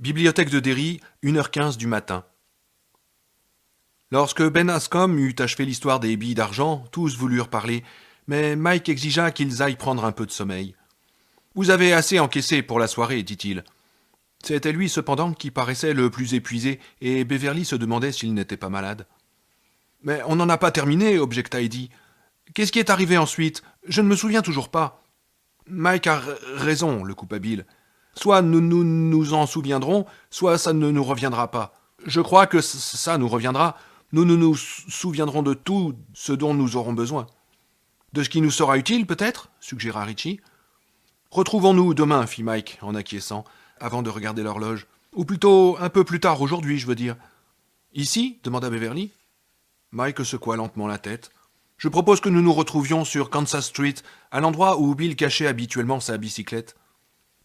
Bibliothèque de Derry, 1h15 du matin. Lorsque Ben Hanscom eut achevé l'histoire des billes d'argent, tous voulurent parler, mais Mike exigea qu'ils aillent prendre un peu de sommeil. « Vous avez assez encaissé pour la soirée, dit-il. » C'était lui cependant qui paraissait le plus épuisé, et Beverly se demandait s'il n'était pas malade. « Mais on n'en a pas terminé, objecta Eddie. Qu'est-ce qui est arrivé ensuite? Je ne me souviens toujours pas. »« Mike a raison, le coupa Bill. Soit nous en souviendrons, soit ça ne nous reviendra pas. Je crois que ça nous reviendra. Nous nous souviendrons de tout ce dont nous aurons besoin. De ce qui nous sera utile, peut-être, suggéra Richie. Retrouvons-nous demain, fit Mike, en acquiesçant, avant de regarder l'horloge. Ou plutôt un peu plus tard aujourd'hui, je veux dire. Ici? Demanda Beverly. Mike secoua lentement la tête. Je propose que nous nous retrouvions sur Kansas Street, à l'endroit où Bill cachait habituellement sa bicyclette.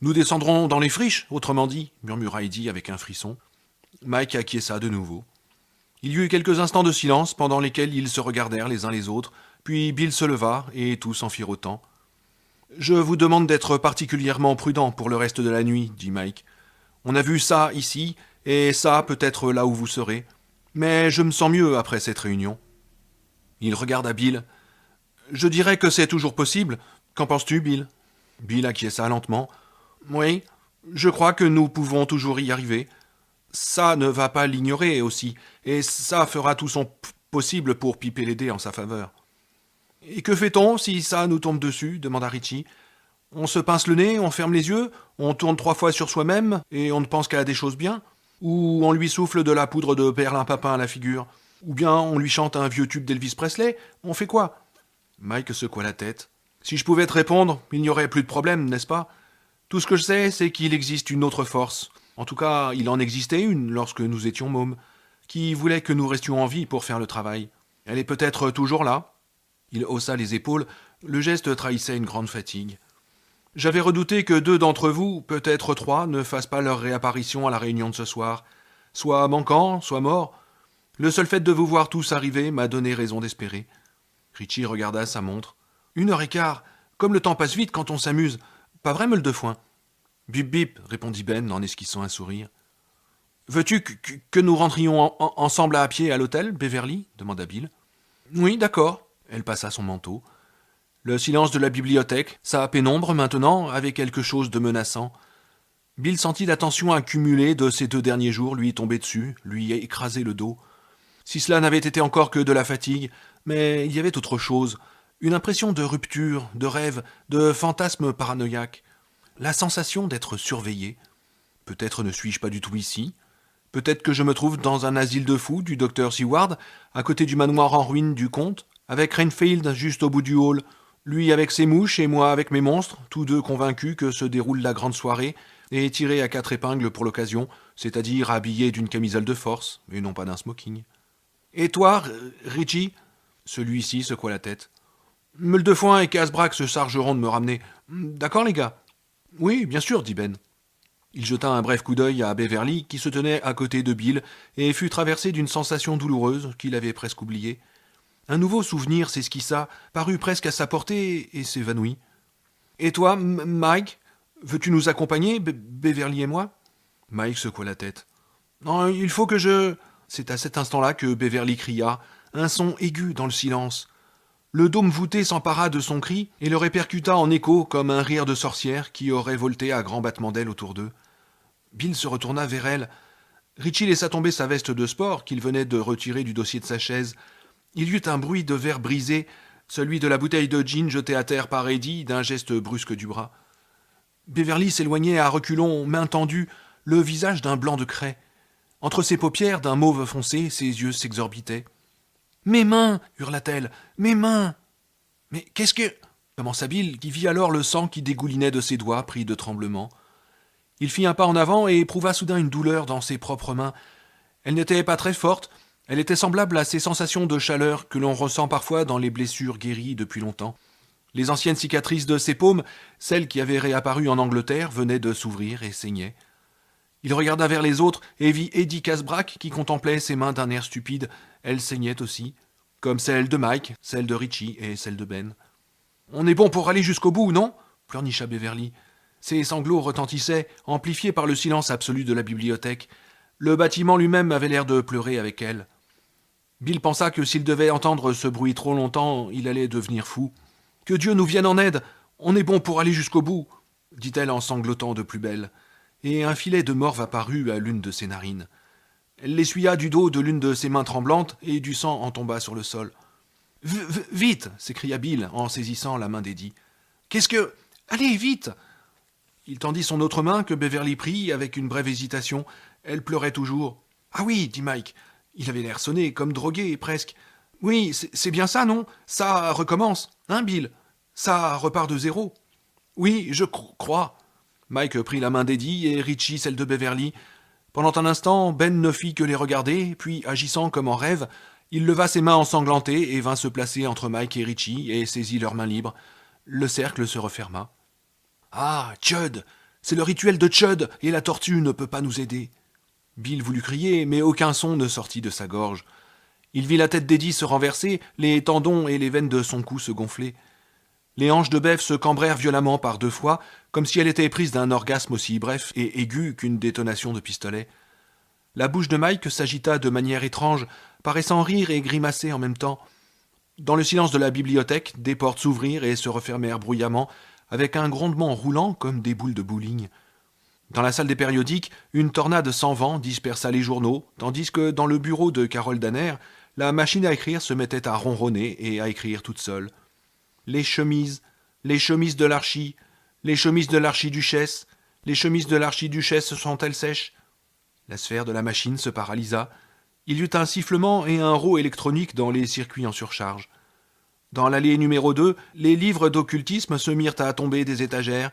Nous descendrons dans les friches, autrement dit, murmura Eddie avec un frisson. Mike acquiesça de nouveau. Il y eut quelques instants de silence pendant lesquels ils se regardèrent les uns les autres, puis Bill se leva et tous en firent autant. « Je vous demande d'être particulièrement prudent pour le reste de la nuit, dit Mike. On a vu ça ici, et ça peut-être là où vous serez. Mais je me sens mieux après cette réunion. Il regarda Bill. « Je dirais que c'est toujours possible. Qu'en penses-tu, Bill ?» Bill acquiesça lentement. « Oui, je crois que nous pouvons toujours y arriver. Ça ne va pas l'ignorer aussi, et ça fera tout son possible pour piper les dés en sa faveur. »« Et que fait-on si ça nous tombe dessus ?» demanda Richie. « On se pince le nez, on ferme les yeux, on tourne 3 fois sur soi-même, et on ne pense qu'à des choses bien. Ou on lui souffle de la poudre de perlimpinpin à la figure. Ou bien on lui chante un vieux tube d'Elvis Presley. On fait quoi ?» Mike secoua la tête. « Si je pouvais te répondre, il n'y aurait plus de problème, n'est-ce pas ? Tout ce que je sais, c'est qu'il existe une autre force. En tout cas, il en existait une lorsque nous étions mômes, qui voulait que nous restions en vie pour faire le travail. Elle est peut-être toujours là. » Il haussa les épaules, le geste trahissait une grande fatigue. « J'avais redouté que 2 d'entre vous, peut-être 3, ne fassent pas leur réapparition à la réunion de ce soir. Soit manquants, soit morts. Le seul fait de vous voir tous arriver m'a donné raison d'espérer. » Richie regarda sa montre. « 1h15, comme le temps passe vite quand on s'amuse. Pas vrai, meule de foin ?» Bip bip, répondit Ben en esquissant un sourire. Veux-tu que nous rentrions ensemble à pied à l'hôtel, Beverly demanda Bill. Oui, d'accord. Elle passa son manteau. Le silence de la bibliothèque, sa pénombre maintenant, avait quelque chose de menaçant. Bill sentit la tension accumulée de ces 2 derniers jours lui tomber dessus, lui écraser le dos. Si cela n'avait été encore que de la fatigue, mais il y avait autre chose, une impression de rupture, de rêve, de fantasme paranoïaque. La sensation d'être surveillé. Peut-être ne suis-je pas du tout ici. Peut-être que je me trouve dans un asile de fous du docteur Seward, à côté du manoir en ruine du comte, avec Renfield juste au bout du hall, lui avec ses mouches et moi avec mes monstres, tous 2 convaincus que se déroule la grande soirée, et tirés à 4 épingles pour l'occasion, c'est-à-dire habillés d'une camisole de force, et non pas d'un smoking. « Et toi, Richie ?» Celui-ci secoua la tête. « Meule de foin et Casbrac se chargeront de me ramener. D'accord, les gars ?»« Oui, bien sûr, dit Ben. » Il jeta un bref coup d'œil à Beverly, qui se tenait à côté de Bill, et fut traversé d'une sensation douloureuse qu'il avait presque oubliée. Un nouveau souvenir s'esquissa, parut presque à sa portée, et s'évanouit. « Et toi, Mike, veux-tu nous accompagner, Beverly et moi ?» Mike secoua la tête. « Non, il faut que je... » C'est à cet instant-là que Beverly cria, un son aigu dans le silence. Le dôme voûté s'empara de son cri et le répercuta en écho comme un rire de sorcière qui aurait volté à grands battements d'ailes autour d'eux. Bill se retourna vers elle. Richie laissa tomber sa veste de sport qu'il venait de retirer du dossier de sa chaise. Il y eut un bruit de verre brisé, celui de la bouteille de gin jetée à terre par Eddie d'un geste brusque du bras. Beverly s'éloignait à reculons, main tendue, le visage d'un blanc de craie. Entre ses paupières, d'un mauve foncé, ses yeux s'exorbitaient. « Mes mains !» hurla-t-elle. « Mes mains !»« Mais qu'est-ce que... » commença Bill, qui vit alors le sang qui dégoulinait de ses doigts pris de tremblement. Il fit un pas en avant et éprouva soudain une douleur dans ses propres mains. Elle n'était pas très forte, elle était semblable à ces sensations de chaleur que l'on ressent parfois dans les blessures guéries depuis longtemps. Les anciennes cicatrices de ses paumes, celles qui avaient réapparu en Angleterre, venaient de s'ouvrir et saignaient. Il regarda vers les autres et vit Eddie Casbrac qui contemplait ses mains d'un air stupide. Elles saignaient aussi, comme celles de Mike, celles de Richie et celles de Ben. « On est bon pour aller jusqu'au bout, non ?» pleurnicha Beverly. Ses sanglots retentissaient, amplifiés par le silence absolu de la bibliothèque. Le bâtiment lui-même avait l'air de pleurer avec elle. Bill pensa que s'il devait entendre ce bruit trop longtemps, il allait devenir fou. « Que Dieu nous vienne en aide! On est bon pour aller jusqu'au bout !» dit-elle en sanglotant de plus belle. Et un filet de morve apparut à l'une de ses narines. Elle l'essuya du dos de l'une de ses mains tremblantes et du sang en tomba sur le sol. « Vite !» s'écria Bill en saisissant la main d'Eddie. « Qu'est-ce que... Allez, vite !» Il tendit son autre main que Beverly prit avec une brève hésitation. Elle pleurait toujours. « Ah oui, dit Mike. Il avait l'air sonné, comme drogué, presque. Oui, c'est bien ça, non? Ça recommence, hein, Bill? Ça repart de zéro. Oui, je crois. » Mike prit la main d'Eddie et Richie celle de Beverly. Pendant un instant, Ben ne fit que les regarder, puis, agissant comme en rêve, il leva ses mains ensanglantées et vint se placer entre Mike et Richie et saisit leurs mains libres. Le cercle se referma. « Ah, Chud! C'est le rituel de Chud, et la tortue ne peut pas nous aider. » Bill voulut crier, mais aucun son ne sortit de sa gorge. Il vit la tête d'Eddie se renverser, les tendons et les veines de son cou se gonfler. Les hanches de Bev se cambrèrent violemment par 2 fois, comme si elle était prise d'un orgasme aussi bref et aigu qu'une détonation de pistolet. La bouche de Mike s'agita de manière étrange, paraissant rire et grimacer en même temps. Dans le silence de la bibliothèque, des portes s'ouvrirent et se refermèrent bruyamment, avec un grondement roulant comme des boules de bowling. Dans la salle des périodiques, une tornade sans vent dispersa les journaux, tandis que dans le bureau de Carole Danner, la machine à écrire se mettait à ronronner et à écrire toute seule. Les chemises de l'archi, les chemises de l'archiduchesse, les chemises de l'archiduchesse sont-elles sèches? La sphère de la machine se paralysa. Il y eut un sifflement et un rot électronique dans les circuits en surcharge. Dans l'allée numéro 2, les livres d'occultisme se mirent à tomber des étagères.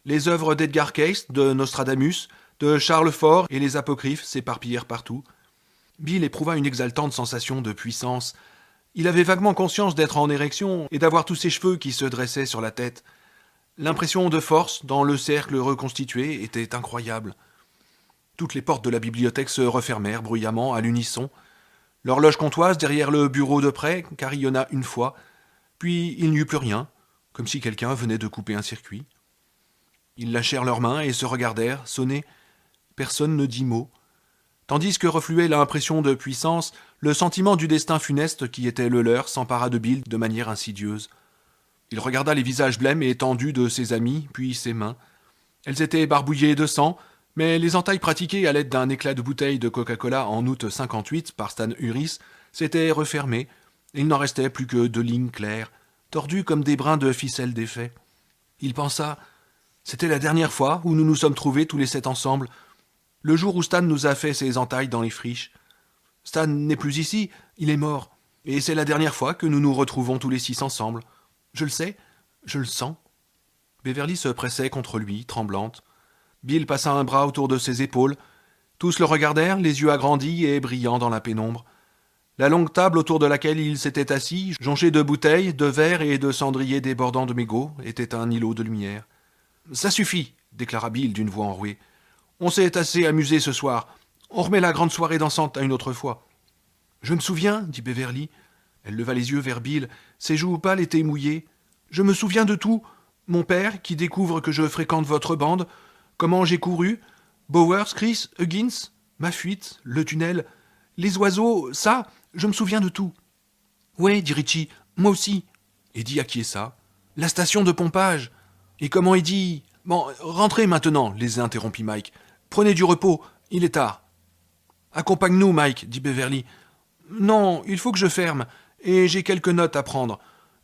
Les œuvres d'Edgar Cayce, de Nostradamus, de Charles Fort et les apocryphes s'éparpillèrent partout. Bill éprouva une exaltante sensation de puissance. Il avait vaguement conscience d'être en érection et d'avoir tous ses cheveux qui se dressaient sur la tête. L'impression de force dans le cercle reconstitué était incroyable. Toutes les portes de la bibliothèque se refermèrent bruyamment à l'unisson. L'horloge comptoise derrière le bureau de près carillonna une fois, puis il n'y eut plus rien, comme si quelqu'un venait de couper un circuit. Ils lâchèrent leurs mains et se regardèrent, sonnés. Personne ne dit mot. Tandis que refluait l'impression de puissance, le sentiment du destin funeste qui était le leur s'empara de Bill de manière insidieuse. Il regarda les visages blêmes et tendus de ses amis, puis ses mains. Elles étaient barbouillées de sang, mais les entailles pratiquées à l'aide d'un éclat de bouteille de Coca-Cola en août 58 par Stan Uris s'étaient refermées, et il n'en restait plus que 2 lignes claires, tordues comme des brins de ficelle défaits. Il pensa... C'était la dernière fois où nous nous sommes trouvés tous les 7 ensemble, le jour où Stan nous a fait ses entailles dans les friches. Stan n'est plus ici, il est mort, et c'est la dernière fois que nous nous retrouvons tous les 6 ensemble. Je le sais, je le sens. Beverly se pressait contre lui, tremblante. Bill passa un bras autour de ses épaules. Tous le regardèrent, les yeux agrandis et brillants dans la pénombre. La longue table autour de laquelle il s'était assis, jonchée de bouteilles, de verres et de cendriers débordant de mégots, était un îlot de lumière. « Ça suffit, » déclara Bill d'une voix enrouée. « On s'est assez amusé ce soir. On remet la grande soirée dansante à une autre fois. »« Je me souviens, » dit Beverly. Elle leva les yeux vers Bill. Ses joues pâles étaient mouillées. « Je me souviens de tout. Mon père, qui découvre que je fréquente votre bande. Comment j'ai couru. Bowers, Chris, Huggins. Ma fuite, le tunnel. Les oiseaux, ça, je me souviens de tout. »« Ouais, dit Richie, moi aussi. » Eddie acquiesça. « La station de pompage. » Et comment Eddie... Bon, rentrez maintenant, les interrompit Mike. Prenez du repos, il est tard. Accompagne-nous, Mike, dit Beverly. Non, il faut que je ferme, et j'ai quelques notes à prendre.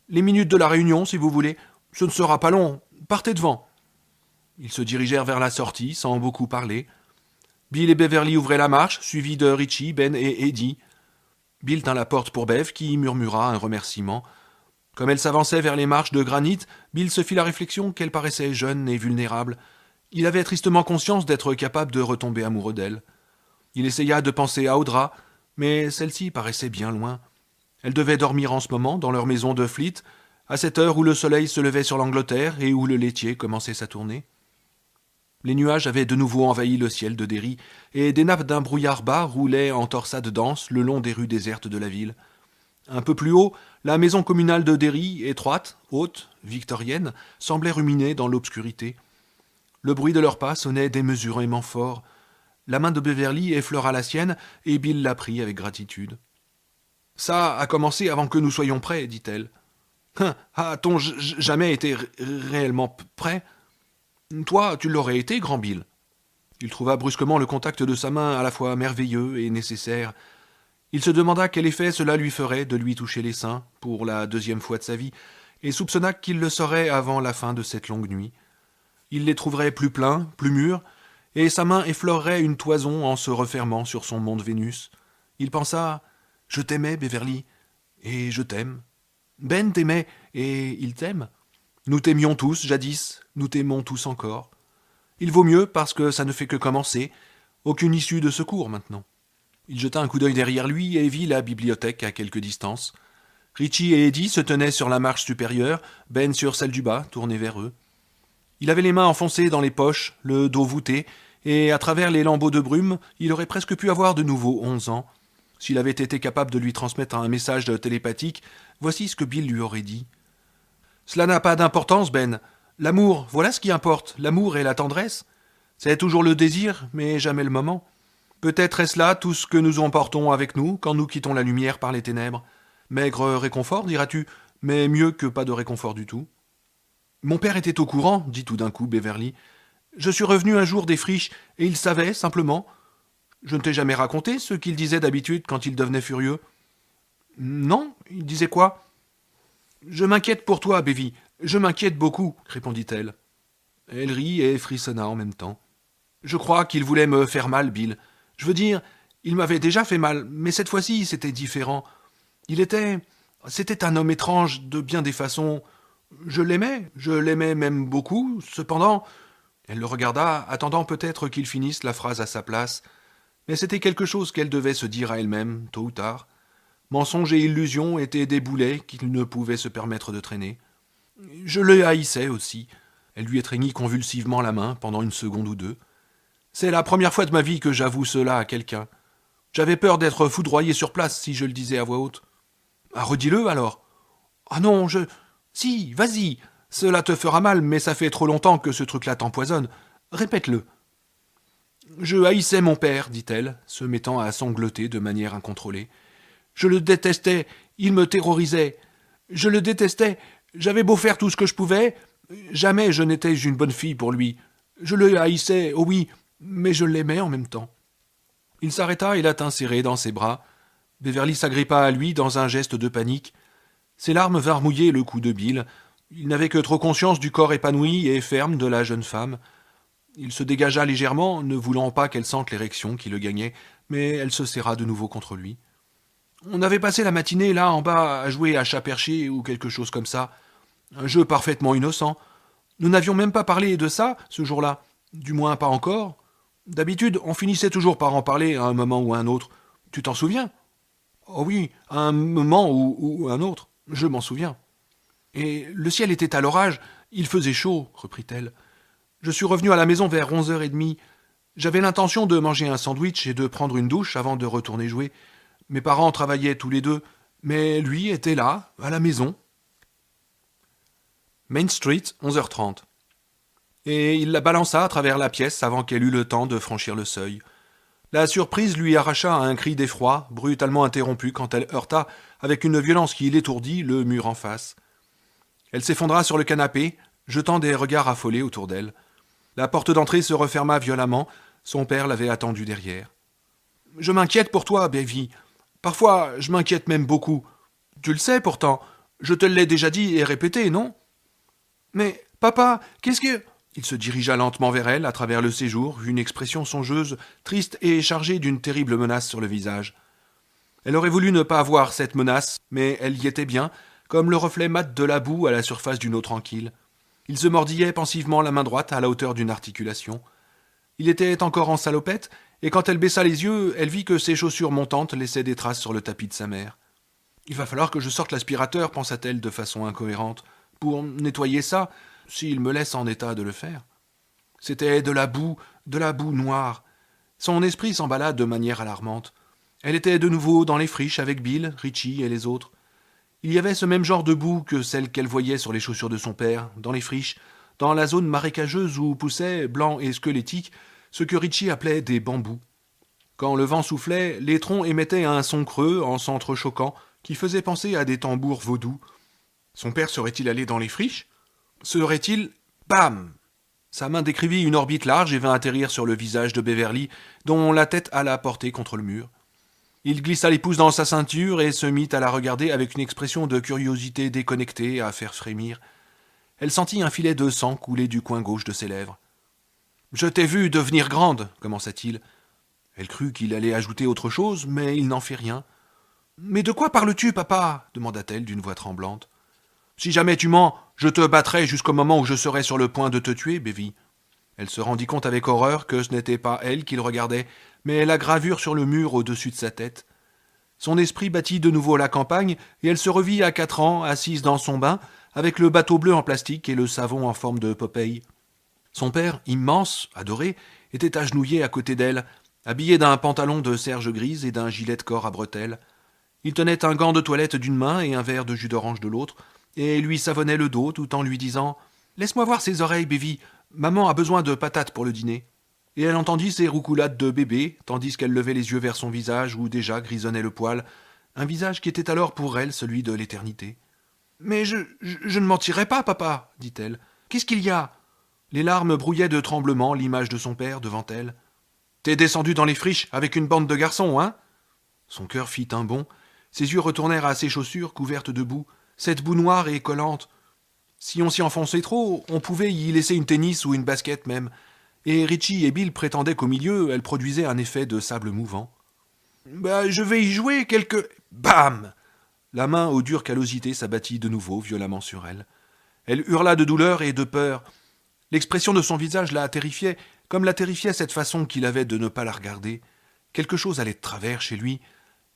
Les minutes de la réunion, si vous voulez. Ce ne sera pas long. Partez devant. Ils se dirigèrent vers la sortie, sans beaucoup parler. Bill et Beverly ouvraient la marche, suivis de Richie, Ben et Eddie. Bill tint la porte pour Bev, qui murmura un remerciement. Comme elle s'avançait vers les marches de granit, Bill se fit la réflexion qu'elle paraissait jeune et vulnérable. Il avait tristement conscience d'être capable de retomber amoureux d'elle. Il essaya de penser à Audra, mais celle-ci paraissait bien loin. Elle devait dormir en ce moment dans leur maison de Fleet, à cette heure où le soleil se levait sur l'Angleterre et où le laitier commençait sa tournée. Les nuages avaient de nouveau envahi le ciel de Derry, et des nappes d'un brouillard bas roulaient en torsade dense le long des rues désertes de la ville. Un peu plus haut, la maison communale de Derry, étroite, haute, victorienne, semblait ruminer dans l'obscurité. Le bruit de leurs pas sonnait démesurément fort. La main de Beverly effleura la sienne, et Bill la prit avec gratitude. « Ça a commencé avant que nous soyons prêts, dit-elle. A-t-on jamais été réellement prêt? Toi, tu l'aurais été, grand Bill. » Il trouva brusquement le contact de sa main à la fois merveilleux et nécessaire. Il se demanda quel effet cela lui ferait de lui toucher les seins, pour la deuxième fois de sa vie, et soupçonna qu'il le saurait avant la fin de cette longue nuit. Il les trouverait plus pleins, plus mûrs, et sa main effleurerait une toison en se refermant sur son monde Vénus. Il pensa « Je t'aimais, Beverly, et je t'aime. Ben t'aimait, et il t'aime. Nous t'aimions tous, jadis, nous t'aimons tous encore. Il vaut mieux parce que ça ne fait que commencer, aucune issue de secours maintenant. » Il jeta un coup d'œil derrière lui et vit la bibliothèque à quelque distance. Richie et Eddie se tenaient sur la marche supérieure, Ben sur celle du bas, tournée vers eux. Il avait les mains enfoncées dans les poches, le dos voûté, et à travers les lambeaux de brume, il aurait presque pu avoir de nouveau 11 ans. S'il avait été capable de lui transmettre un message télépathique, voici ce que Bill lui aurait dit. « Cela n'a pas d'importance, Ben. L'amour, voilà ce qui importe, l'amour et la tendresse. C'est toujours le désir, mais jamais le moment. Peut-être est-ce là tout ce que nous emportons avec nous quand nous quittons la lumière par les ténèbres. Maigre réconfort, diras-tu, mais mieux que pas de réconfort du tout. » Mon père était au courant, dit tout d'un coup Beverly. Je suis revenu un jour des friches, et il savait, simplement. Je ne t'ai jamais raconté ce qu'il disait d'habitude quand il devenait furieux. Non, il disait quoi? Je m'inquiète pour toi, Bévy, je m'inquiète beaucoup, répondit-elle. Elle rit et frissonna en même temps. Je crois qu'il voulait me faire mal, Bill. Je veux dire, il m'avait déjà fait mal, mais cette fois-ci, c'était différent. C'était un homme étrange de bien des façons. Je l'aimais même beaucoup, cependant. Elle le regarda, attendant peut-être qu'il finisse la phrase à sa place. Mais c'était quelque chose qu'elle devait se dire à elle-même, tôt ou tard. Mensonge et illusion étaient des boulets qu'il ne pouvait se permettre de traîner. Je le haïssais aussi. Elle lui étreignit convulsivement la main pendant une seconde ou deux. C'est la première fois de ma vie que j'avoue cela à quelqu'un. J'avais peur d'être foudroyé sur place si je le disais à voix haute. Ah, redis-le alors. Ah non, Si, vas-y. Cela te fera mal, mais ça fait trop longtemps que ce truc-là t'empoisonne. Répète-le. Je haïssais mon père, dit-elle, se mettant à sangloter de manière incontrôlée. Je le détestais, il me terrorisait. Je le détestais, j'avais beau faire tout ce que je pouvais, jamais je n'étais une bonne fille pour lui. Je le haïssais, oh oui, mais je l'aimais en même temps. Il s'arrêta et la tint serrée dans ses bras. Beverly s'agrippa à lui dans un geste de panique. Ses larmes vinrent mouiller le cou de Bill. Il n'avait que trop conscience du corps épanoui et ferme de la jeune femme. Il se dégagea légèrement, ne voulant pas qu'elle sente l'érection qui le gagnait, mais elle se serra de nouveau contre lui. On avait passé la matinée là en bas à jouer à chat perché ou quelque chose comme ça. Un jeu parfaitement innocent. Nous n'avions même pas parlé de ça ce jour-là. Du moins pas encore. D'habitude, on finissait toujours par en parler à un moment ou à un autre. Tu t'en souviens? Oh oui, à un moment ou un autre. Je m'en souviens. Et le ciel était à l'orage, il faisait chaud, reprit-elle. Je suis revenu à la maison vers 11h30. J'avais l'intention de manger un sandwich et de prendre une douche avant de retourner jouer. Mes parents travaillaient tous les deux, mais lui était là, à la maison. Main Street, 11h30. Et il la balança à travers la pièce avant qu'elle eût le temps de franchir le seuil. La surprise lui arracha un cri d'effroi, brutalement interrompu quand elle heurta, avec une violence qui l'étourdit, le mur en face. Elle s'effondra sur le canapé, jetant des regards affolés autour d'elle. La porte d'entrée se referma violemment, son père l'avait attendue derrière. « Je m'inquiète pour toi, Bévy. Parfois, je m'inquiète même beaucoup. Tu le sais pourtant, je te l'ai déjà dit et répété, non ? Mais, papa, qu'est-ce que... » Il se dirigea lentement vers elle, à travers le séjour, une expression songeuse, triste et chargée d'une terrible menace sur le visage. Elle aurait voulu ne pas avoir cette menace, mais elle y était bien, comme le reflet mat de la boue à la surface d'une eau tranquille. Il se mordillait pensivement la main droite à la hauteur d'une articulation. Il était encore en salopette, et quand elle baissa les yeux, elle vit que ses chaussures montantes laissaient des traces sur le tapis de sa mère. « Il va falloir que je sorte l'aspirateur, pensa-t-elle de façon incohérente, pour nettoyer ça, s'il me laisse en état de le faire. C'était de la boue noire. Son esprit s'emballa de manière alarmante. Elle était de nouveau dans les friches avec Bill, Richie et les autres. Il y avait ce même genre de boue que celle qu'elle voyait sur les chaussures de son père, dans les friches, dans la zone marécageuse où poussaient, blancs et squelettiques, ce que Richie appelait des bambous. Quand le vent soufflait, les troncs émettaient un son creux en s'entrechoquant qui faisait penser à des tambours vaudous. Son père serait-il allé dans les friches? Serait-il... Bam! Sa main décrivit une orbite large et vint atterrir sur le visage de Beverly, dont la tête alla porter contre le mur. Il glissa les pouces dans sa ceinture et se mit à la regarder avec une expression de curiosité déconnectée à faire frémir. Elle sentit un filet de sang couler du coin gauche de ses lèvres. « Je t'ai vu devenir grande, » commença-t-il. Elle crut qu'il allait ajouter autre chose, mais il n'en fit rien. « Mais de quoi parles-tu, papa » demanda-t-elle d'une voix tremblante. « Si jamais tu mens, je te battrai jusqu'au moment où je serai sur le point de te tuer, Bévy. » Elle se rendit compte avec horreur que ce n'était pas elle qu'il regardait, mais la gravure sur le mur au-dessus de sa tête. Son esprit battit de nouveau la campagne, et elle se revit à 4 ans, assise dans son bain, avec le bateau bleu en plastique et le savon en forme de Popeye. Son père, immense, adoré, était agenouillé à côté d'elle, habillé d'un pantalon de serge grise et d'un gilet de corps à bretelles. Il tenait un gant de toilette d'une main et un verre de jus d'orange de l'autre, et lui savonnait le dos tout en lui disant « Laisse-moi voir ses oreilles, Bévy, maman a besoin de patates pour le dîner. » Et elle entendit ses roucoulades de bébé, tandis qu'elle levait les yeux vers son visage où déjà grisonnait le poil, un visage qui était alors pour elle celui de l'éternité. « Mais je ne mentirai pas, papa, dit-elle. Qu'est-ce qu'il y a ?» Les larmes brouillaient de tremblement l'image de son père devant elle. « T'es descendu dans les friches avec une bande de garçons, hein ?» Son cœur fit un bond. Ses yeux retournèrent à ses chaussures couvertes de boue, cette boue noire et collante. Si on s'y enfonçait trop, on pouvait y laisser une tennis ou une basket même. Et Richie et Bill prétendaient qu'au milieu, elle produisait un effet de sable mouvant. « Je vais y jouer quelque... » Bam! La main aux dures callosités s'abattit de nouveau violemment sur elle. Elle hurla de douleur et de peur. L'expression de son visage la terrifiait, comme la terrifiait cette façon qu'il avait de ne pas la regarder. Quelque chose allait de travers chez lui.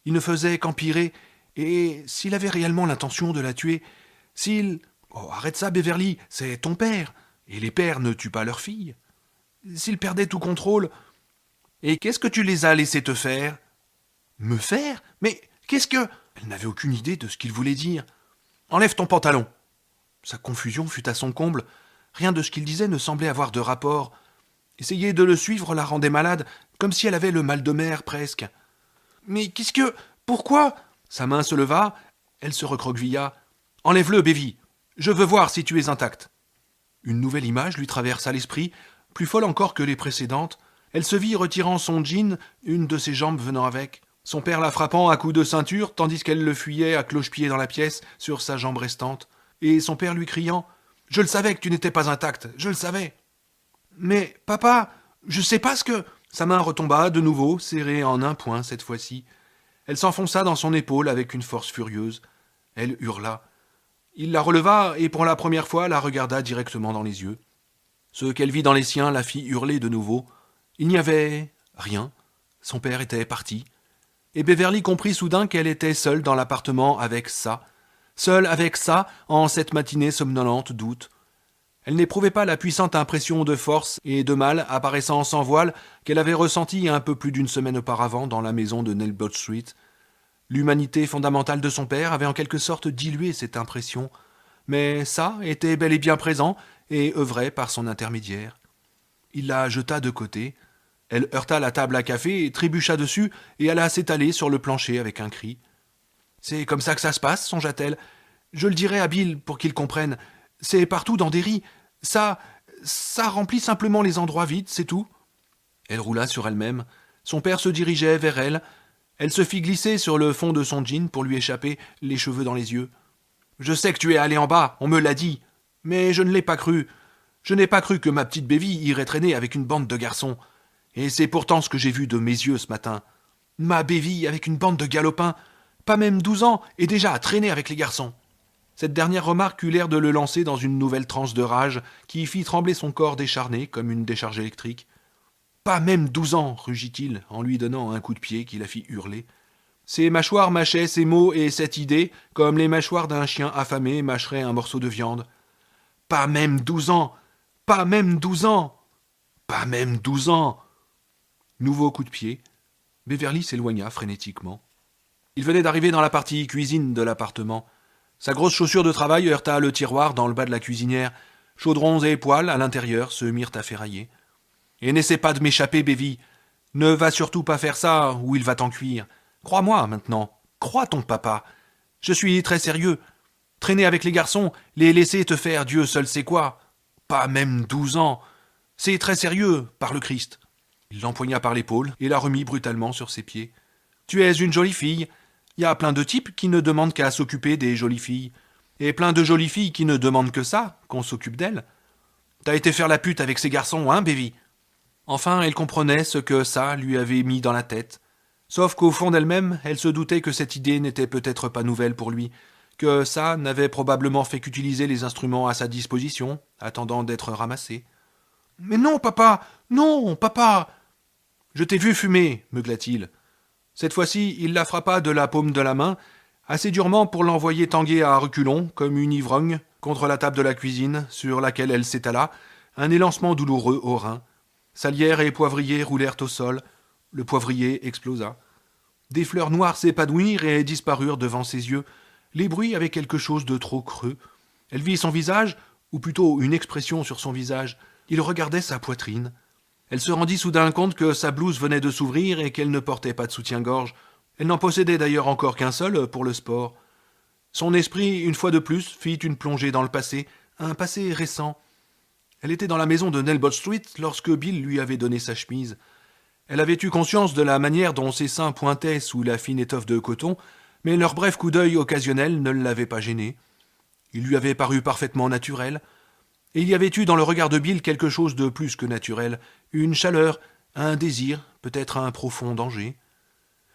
Il ne faisait qu'empirer, et s'il avait réellement l'intention de la tuer, s'il... Oh, arrête ça, Beverly, c'est ton père, et les pères ne tuent pas leurs filles. S'il perdait tout contrôle... Et qu'est-ce que tu les as laissés te faire? Me faire? Mais qu'est-ce que... Elle n'avait aucune idée de ce qu'il voulait dire. Enlève ton pantalon. Sa confusion fut à son comble. Rien de ce qu'il disait ne semblait avoir de rapport. Essayer de le suivre la rendait malade, comme si elle avait le mal de mer presque. Mais qu'est-ce que... Pourquoi? Sa main se leva, elle se recroquevilla. Enlève-le, Bévy. Je veux voir si tu es intacte. Une nouvelle image lui traversa l'esprit, plus folle encore que les précédentes. Elle se vit retirant son jean, une de ses jambes venant avec. Son père la frappant à coups de ceinture, tandis qu'elle le fuyait à cloche-pied dans la pièce, sur sa jambe restante. Et son père lui criant « Je le savais que tu n'étais pas intacte, je le savais !»« Mais, papa, je sais pas ce que... » Sa main retomba de nouveau, serrée en un point cette fois-ci. Elle s'enfonça dans son épaule avec une force furieuse. Elle hurla. Il la releva et pour la première fois la regarda directement dans les yeux. Ce qu'elle vit dans les siens la fit hurler de nouveau. Il n'y avait rien. Son père était parti. Et Beverly comprit soudain qu'elle était seule dans l'appartement avec ça. Seule avec ça, en cette matinée somnolente d'août. Elle n'éprouvait pas la puissante impression de force et de mal apparaissant sans voile qu'elle avait ressentie un peu plus d'une semaine auparavant dans la maison de Nelbot Street. L'humanité fondamentale de son père avait en quelque sorte dilué cette impression, mais ça était bel et bien présent et œuvrait par son intermédiaire. Il la jeta de côté. Elle heurta la table à café, trébucha dessus et alla s'étaler sur le plancher avec un cri. « C'est comme ça que ça se passe, songea-t-elle. Je le dirai à Bill pour qu'il comprenne. C'est partout dans Derry. Ça remplit simplement les endroits vides, c'est tout. » Elle roula sur elle-même. Son père se dirigeait vers elle. Elle se fit glisser sur le fond de son jean pour lui échapper, les cheveux dans les yeux. « Je sais que tu es allé en bas, on me l'a dit. Mais je ne l'ai pas cru. Je n'ai pas cru que ma petite Bévy irait traîner avec une bande de garçons. Et c'est pourtant ce que j'ai vu de mes yeux ce matin. Ma Bévy avec une bande de galopins, pas même 12 ans, et déjà à traîner avec les garçons. » Cette dernière remarque eut l'air de le lancer dans une nouvelle transe de rage qui fit trembler son corps décharné comme une décharge électrique. « Pas même 12 ans !» rugit-il en lui donnant un coup de pied qui la fit hurler. Ses mâchoires mâchaient ces mots et cette idée comme les mâchoires d'un chien affamé mâcheraient un morceau de viande. « Pas même 12 ans ! Pas même 12 ans ! Pas même 12 ans !» Nouveau coup de pied. Beverly s'éloigna frénétiquement. Il venait d'arriver dans la partie cuisine de l'appartement. Sa grosse chaussure de travail heurta le tiroir dans le bas de la cuisinière. Chaudrons et poêles, à l'intérieur, se mirent à ferrailler. Et n'essaie pas de m'échapper, Bévy. Ne va surtout pas faire ça, ou il va t'en cuire. Crois-moi, maintenant. Crois ton papa. Je suis très sérieux. Traîner avec les garçons, les laisser te faire Dieu seul sait quoi. Pas même 12 ans. C'est très sérieux, par le Christ. Il l'empoigna par l'épaule et la remit brutalement sur ses pieds. Tu es une jolie fille. Il y a plein de types qui ne demandent qu'à s'occuper des jolies filles. Et plein de jolies filles qui ne demandent que ça, qu'on s'occupe d'elles. T'as été faire la pute avec ces garçons, hein, Bévy? Enfin, elle comprenait ce que ça lui avait mis dans la tête. Sauf qu'au fond d'elle-même, elle se doutait que cette idée n'était peut-être pas nouvelle pour lui, que ça n'avait probablement fait qu'utiliser les instruments à sa disposition, attendant d'être ramassés. « Mais non, papa! Non, papa !»« Je t'ai vu fumer, meugla-t-il. Cette fois-ci, il la frappa de la paume de la main, assez durement pour l'envoyer tanguer à reculons, comme une ivrogne, contre la table de la cuisine, sur laquelle elle s'étala, un élancement douloureux au rein. Salière et poivrier roulèrent au sol. Le poivrier explosa. Des fleurs noires s'épanouirent et disparurent devant ses yeux. Les bruits avaient quelque chose de trop creux. Elle vit son visage, ou plutôt une expression sur son visage. Il regardait sa poitrine. Elle se rendit soudain compte que sa blouse venait de s'ouvrir et qu'elle ne portait pas de soutien-gorge. Elle n'en possédait d'ailleurs encore qu'un seul pour le sport. Son esprit, une fois de plus, fit une plongée dans le passé, un passé récent. Elle était dans la maison de Nelbot Street lorsque Bill lui avait donné sa chemise. Elle avait eu conscience de la manière dont ses seins pointaient sous la fine étoffe de coton, mais leur bref coup d'œil occasionnel ne l'avait pas gênée. Il lui avait paru parfaitement naturel. Et il y avait eu dans le regard de Bill quelque chose de plus que naturel, une chaleur, un désir, peut-être un profond danger.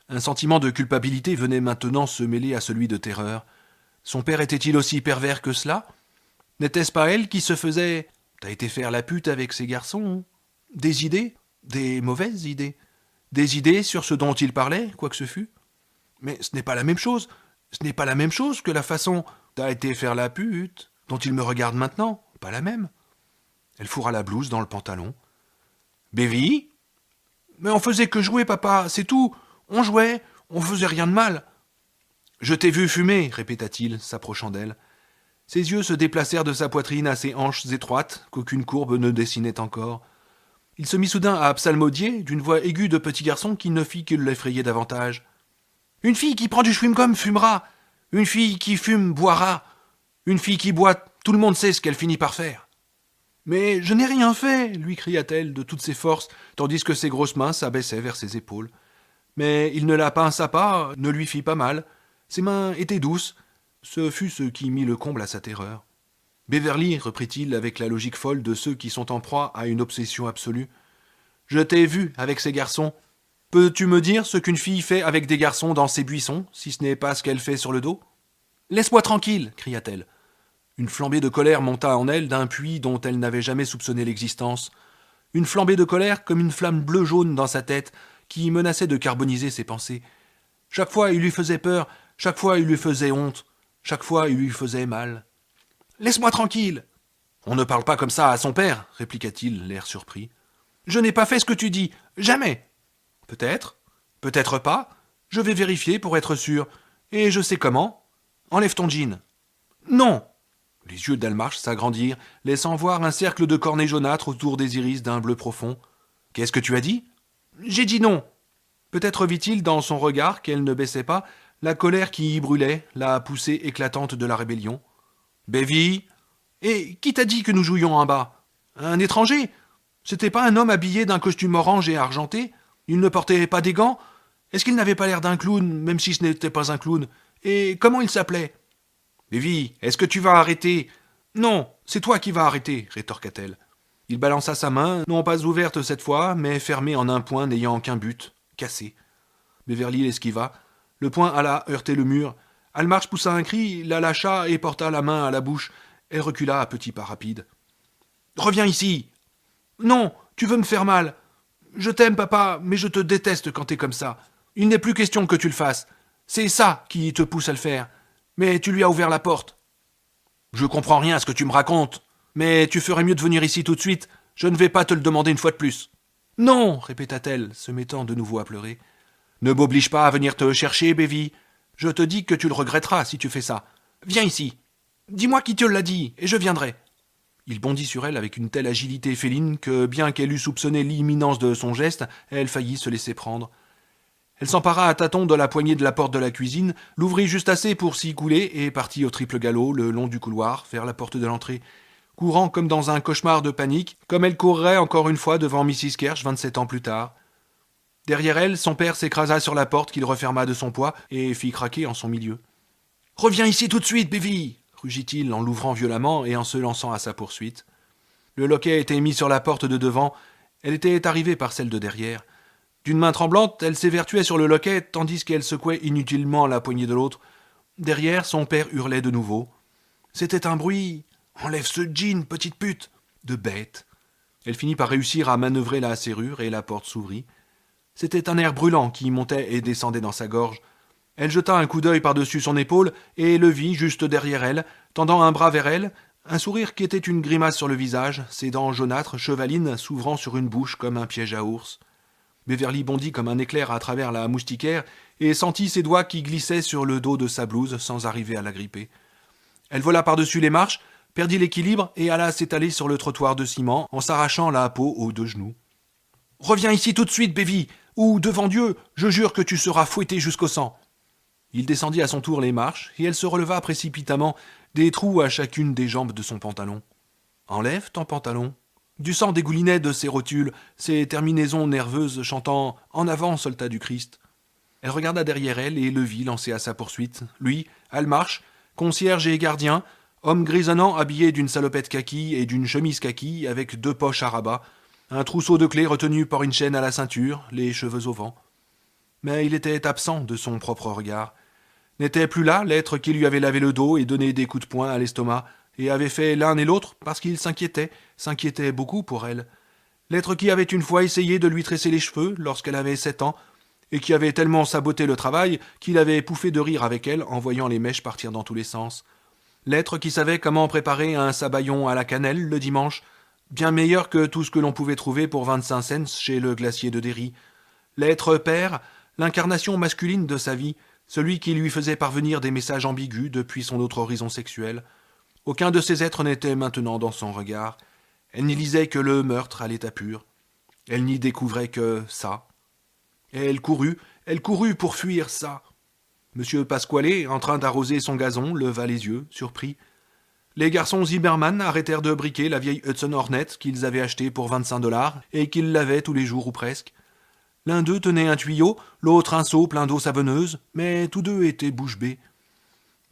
Un sentiment de culpabilité venait maintenant se mêler à celui de terreur. Son père était-il aussi pervers que cela? N'était-ce pas elle qui se faisait... T'as été faire la pute avec ces garçons? Des idées? Des mauvaises idées? Des idées sur ce dont il parlait, quoi que ce fût? Mais ce n'est pas la même chose. Ce n'est pas la même chose que la façon... T'as été faire la pute, dont il me regarde maintenant. Pas la même. Elle fourra la blouse dans le pantalon. Bévy? Mais on faisait que jouer, papa, c'est tout. On jouait, on faisait rien de mal. Je t'ai vu fumer, répéta-t-il, s'approchant d'elle. Ses yeux se déplacèrent de sa poitrine à ses hanches étroites, qu'aucune courbe ne dessinait encore. Il se mit soudain à psalmodier, d'une voix aiguë de petit garçon qui ne fit que l'effrayer davantage. Une fille qui prend du chewing-gum fumera. Une fille qui fume boira. Une fille qui boit, tout le monde sait ce qu'elle finit par faire. Mais je n'ai rien fait, lui cria-t-elle de toutes ses forces, tandis que ses grosses mains s'abaissaient vers ses épaules. Mais il ne la pinça pas, ne lui fit pas mal. Ses mains étaient douces. Ce fut ce qui mit le comble à sa terreur. Beverly, reprit-il avec la logique folle de ceux qui sont en proie à une obsession absolue, je t'ai vu avec ces garçons. Peux-tu me dire ce qu'une fille fait avec des garçons dans ses buissons, si ce n'est pas ce qu'elle fait sur le dos? Laisse-moi tranquille, cria-t-elle. Une flambée de colère monta en elle d'un puits dont elle n'avait jamais soupçonné l'existence. Une flambée de colère comme une flamme bleu-jaune dans sa tête qui menaçait de carboniser ses pensées. Chaque fois il lui faisait peur, chaque fois il lui faisait honte, chaque fois il lui faisait mal. « Laisse-moi tranquille !»« On ne parle pas comme ça à son père, répliqua-t-il, l'air surpris. « Je n'ai pas fait ce que tu dis, jamais !»« Peut-être, peut-être pas. Je vais vérifier pour être sûr. Et je sais comment. Enlève ton jean. »« Non !» Les yeux d'Almarche s'agrandirent, laissant voir un cercle de cornets jaunâtres autour des iris d'un bleu profond. « Qu'est-ce que tu as dit ?»« J'ai dit non !» Peut-être vit-il dans son regard qu'elle ne baissait pas la colère qui y brûlait, la poussée éclatante de la rébellion. « Bévy !»« Et qui t'a dit que nous jouions en bas ? Un étranger ? C'était pas un homme habillé d'un costume orange et argenté ? Il ne portait pas des gants ? Est-ce qu'il n'avait pas l'air d'un clown, même si ce n'était pas un clown ? Et comment il s'appelait ? » « Bévy, est-ce que tu vas arrêter ?»« Non, c'est toi qui vas arrêter, rétorqua-t-elle. Il balança sa main, non pas ouverte cette fois, mais fermée en un point n'ayant qu'un but, cassé. Beverly l'esquiva. Le poing alla heurter le mur. Almarch poussa un cri, la lâcha et porta la main à la bouche. Elle recula à petits pas rapides. « Reviens ici !»« Non, tu veux me faire mal. Je t'aime, papa, mais je te déteste quand t'es comme ça. Il n'est plus question que tu le fasses. C'est ça qui te pousse à le faire. Mais tu lui as ouvert la porte. »« Je comprends rien à ce que tu me racontes. Mais tu ferais mieux de venir ici tout de suite. Je ne vais pas te le demander une fois de plus. »« Non !» répéta-t-elle, se mettant de nouveau à pleurer. « Ne m'oblige pas à venir te chercher, Bévy. Je te dis que tu le regretteras si tu fais ça. Viens ici. Dis-moi qui te l'a dit, et je viendrai. » Il bondit sur elle avec une telle agilité féline que, bien qu'elle eût soupçonné l'imminence de son geste, elle faillit se laisser prendre. Elle s'empara à tâtons de la poignée de la porte de la cuisine, l'ouvrit juste assez pour s'y couler et partit au triple galop le long du couloir vers la porte de l'entrée, courant comme dans un cauchemar de panique, comme elle courrait encore une fois devant Mrs. Kersh 27 ans plus tard. Derrière elle, son père s'écrasa sur la porte qu'il referma de son poids et fit craquer en son milieu. « Reviens ici tout de suite, Bévy !» rugit-il en l'ouvrant violemment et en se lançant à sa poursuite. Le loquet était mis sur la porte de devant, elle était arrivée par celle de derrière. D'une main tremblante, elle s'évertuait sur le loquet tandis qu'elle secouait inutilement la poignée de l'autre. Derrière, son père hurlait de nouveau. C'était un bruit. Enlève ce jean, petite pute. De bête. Elle finit par réussir à manœuvrer la serrure et la porte s'ouvrit. C'était un air brûlant qui montait et descendait dans sa gorge. Elle jeta un coup d'œil par-dessus son épaule et le vit juste derrière elle, tendant un bras vers elle, un sourire qui était une grimace sur le visage, ses dents jaunâtres, chevalines, s'ouvrant sur une bouche comme un piège à ours. Beverly bondit comme un éclair à travers la moustiquaire et sentit ses doigts qui glissaient sur le dos de sa blouse sans arriver à la gripper. Elle vola par-dessus les marches, perdit l'équilibre et alla s'étaler sur le trottoir de ciment en s'arrachant la peau aux deux genoux. « Reviens ici tout de suite, Bévy, ou, devant Dieu, je jure que tu seras fouetté jusqu'au sang !» Il descendit à son tour les marches et elle se releva précipitamment, des trous à chacune des jambes de son pantalon. « Enlève ton pantalon !» Du sang dégoulinait de ses rotules, ses terminaisons nerveuses chantant « En avant, soldat du Christ !» Elle regarda derrière elle et le vit lancer à sa poursuite. Lui, Almarche, concierge et gardien, homme grisonnant habillé d'une salopette kaki et d'une chemise kaki avec 2 poches à rabat, un trousseau de clés retenu par une chaîne à la ceinture, les cheveux au vent. Mais il était absent de son propre regard. N'était plus là l'être qui lui avait lavé le dos et donné des coups de poing à l'estomac, et avait fait l'un et l'autre parce qu'il s'inquiétait beaucoup pour elle. L'être qui avait une fois essayé de lui tresser les cheveux lorsqu'elle avait 7 ans, et qui avait tellement saboté le travail qu'il avait pouffé de rire avec elle en voyant les mèches partir dans tous les sens. L'être qui savait comment préparer un sabayon à la cannelle le dimanche, bien meilleur que tout ce que l'on pouvait trouver pour 25 cents chez le glacier de Derry. L'être père, l'incarnation masculine de sa vie, celui qui lui faisait parvenir des messages ambigus depuis son autre horizon sexuel. Aucun de ces êtres n'était maintenant dans son regard. Elle n'y lisait que le meurtre à l'état pur. Elle n'y découvrait que ça. Et elle courut pour fuir ça. Monsieur Pasquale, en train d'arroser son gazon, leva les yeux, surpris. Les garçons Zimmerman arrêtèrent de briquer la vieille Hudson Hornet qu'ils avaient achetée pour 25 $ et qu'ils lavaient tous les jours ou presque. L'un d'eux tenait un tuyau, l'autre un seau plein d'eau savonneuse, mais tous deux étaient bouche bée.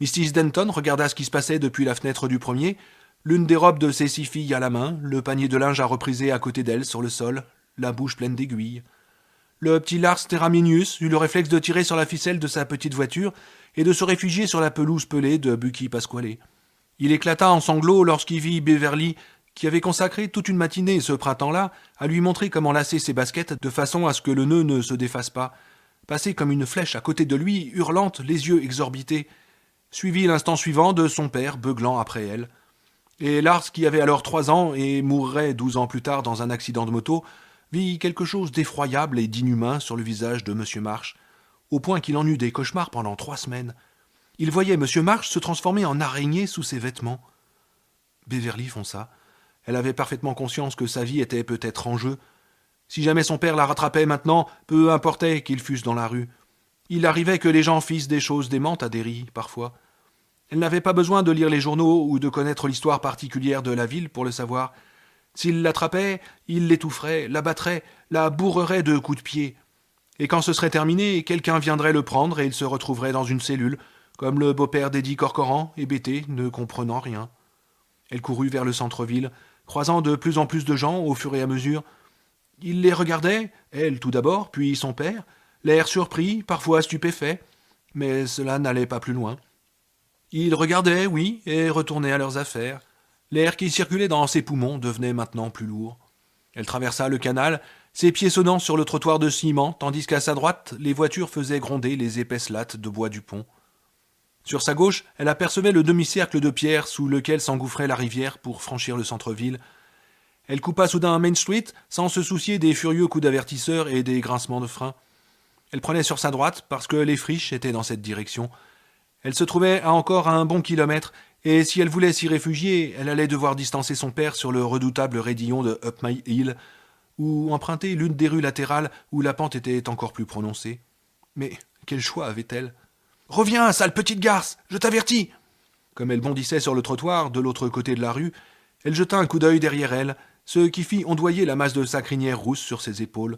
Mrs. Denton regarda ce qui se passait depuis la fenêtre du premier, l'une des robes de ses 6 filles à la main, le panier de linge à repriser à côté d'elle sur le sol, la bouche pleine d'aiguilles. Le petit Lars Terraminius eut le réflexe de tirer sur la ficelle de sa petite voiture et de se réfugier sur la pelouse pelée de Bucky Pasquale. Il éclata en sanglots lorsqu'il vit Beverly, qui avait consacré toute une matinée ce printemps-là à lui montrer comment lasser ses baskets de façon à ce que le nœud ne se défasse pas, passer comme une flèche à côté de lui, hurlante, les yeux exorbités, suivi l'instant suivant de son père beuglant après elle. Et Lars, qui avait alors 3 ans et mourrait 12 ans plus tard dans un accident de moto, vit quelque chose d'effroyable et d'inhumain sur le visage de M. March, au point qu'il en eut des cauchemars pendant 3 semaines. Il voyait M. March se transformer en araignée sous ses vêtements. Beverly fonça. Elle avait parfaitement conscience que sa vie était peut-être en jeu. Si jamais son père la rattrapait maintenant, peu importait qu'ils fussent dans la rue. Il arrivait que les gens fissent des choses démentes à Derry, parfois. Elle n'avait pas besoin de lire les journaux ou de connaître l'histoire particulière de la ville pour le savoir. S'il l'attrapait, il l'étoufferait, l'abattrait, la bourrerait de coups de pied. Et quand ce serait terminé, quelqu'un viendrait le prendre et il se retrouverait dans une cellule, comme le beau-père d'Eddie Corcoran, hébété, ne comprenant rien. Elle courut vers le centre-ville, croisant de plus en plus de gens au fur et à mesure. Il les regardait, elle tout d'abord, puis son père, l'air surpris, parfois stupéfait, mais cela n'allait pas plus loin. Ils regardaient, oui, et retournaient à leurs affaires. L'air qui circulait dans ses poumons devenait maintenant plus lourd. Elle traversa le canal, ses pieds sonnant sur le trottoir de ciment, tandis qu'à sa droite, les voitures faisaient gronder les épaisses lattes de bois du pont. Sur sa gauche, elle apercevait le demi-cercle de pierre sous lequel s'engouffrait la rivière pour franchir le centre-ville. Elle coupa soudain Main Street sans se soucier des furieux coups d'avertisseur et des grincements de frein. Elle prenait sur sa droite parce que les friches étaient dans cette direction. Elle se trouvait à encore un bon kilomètre et si elle voulait s'y réfugier, elle allait devoir distancer son père sur le redoutable raidillon de Up My Hill, ou emprunter l'une des rues latérales où la pente était encore plus prononcée. Mais quel choix avait-elle ? « Reviens, sale petite garce, je t'avertis !» Comme elle bondissait sur le trottoir, de l'autre côté de la rue, elle jeta un coup d'œil derrière elle, ce qui fit ondoyer la masse de sa crinière rousse sur ses épaules.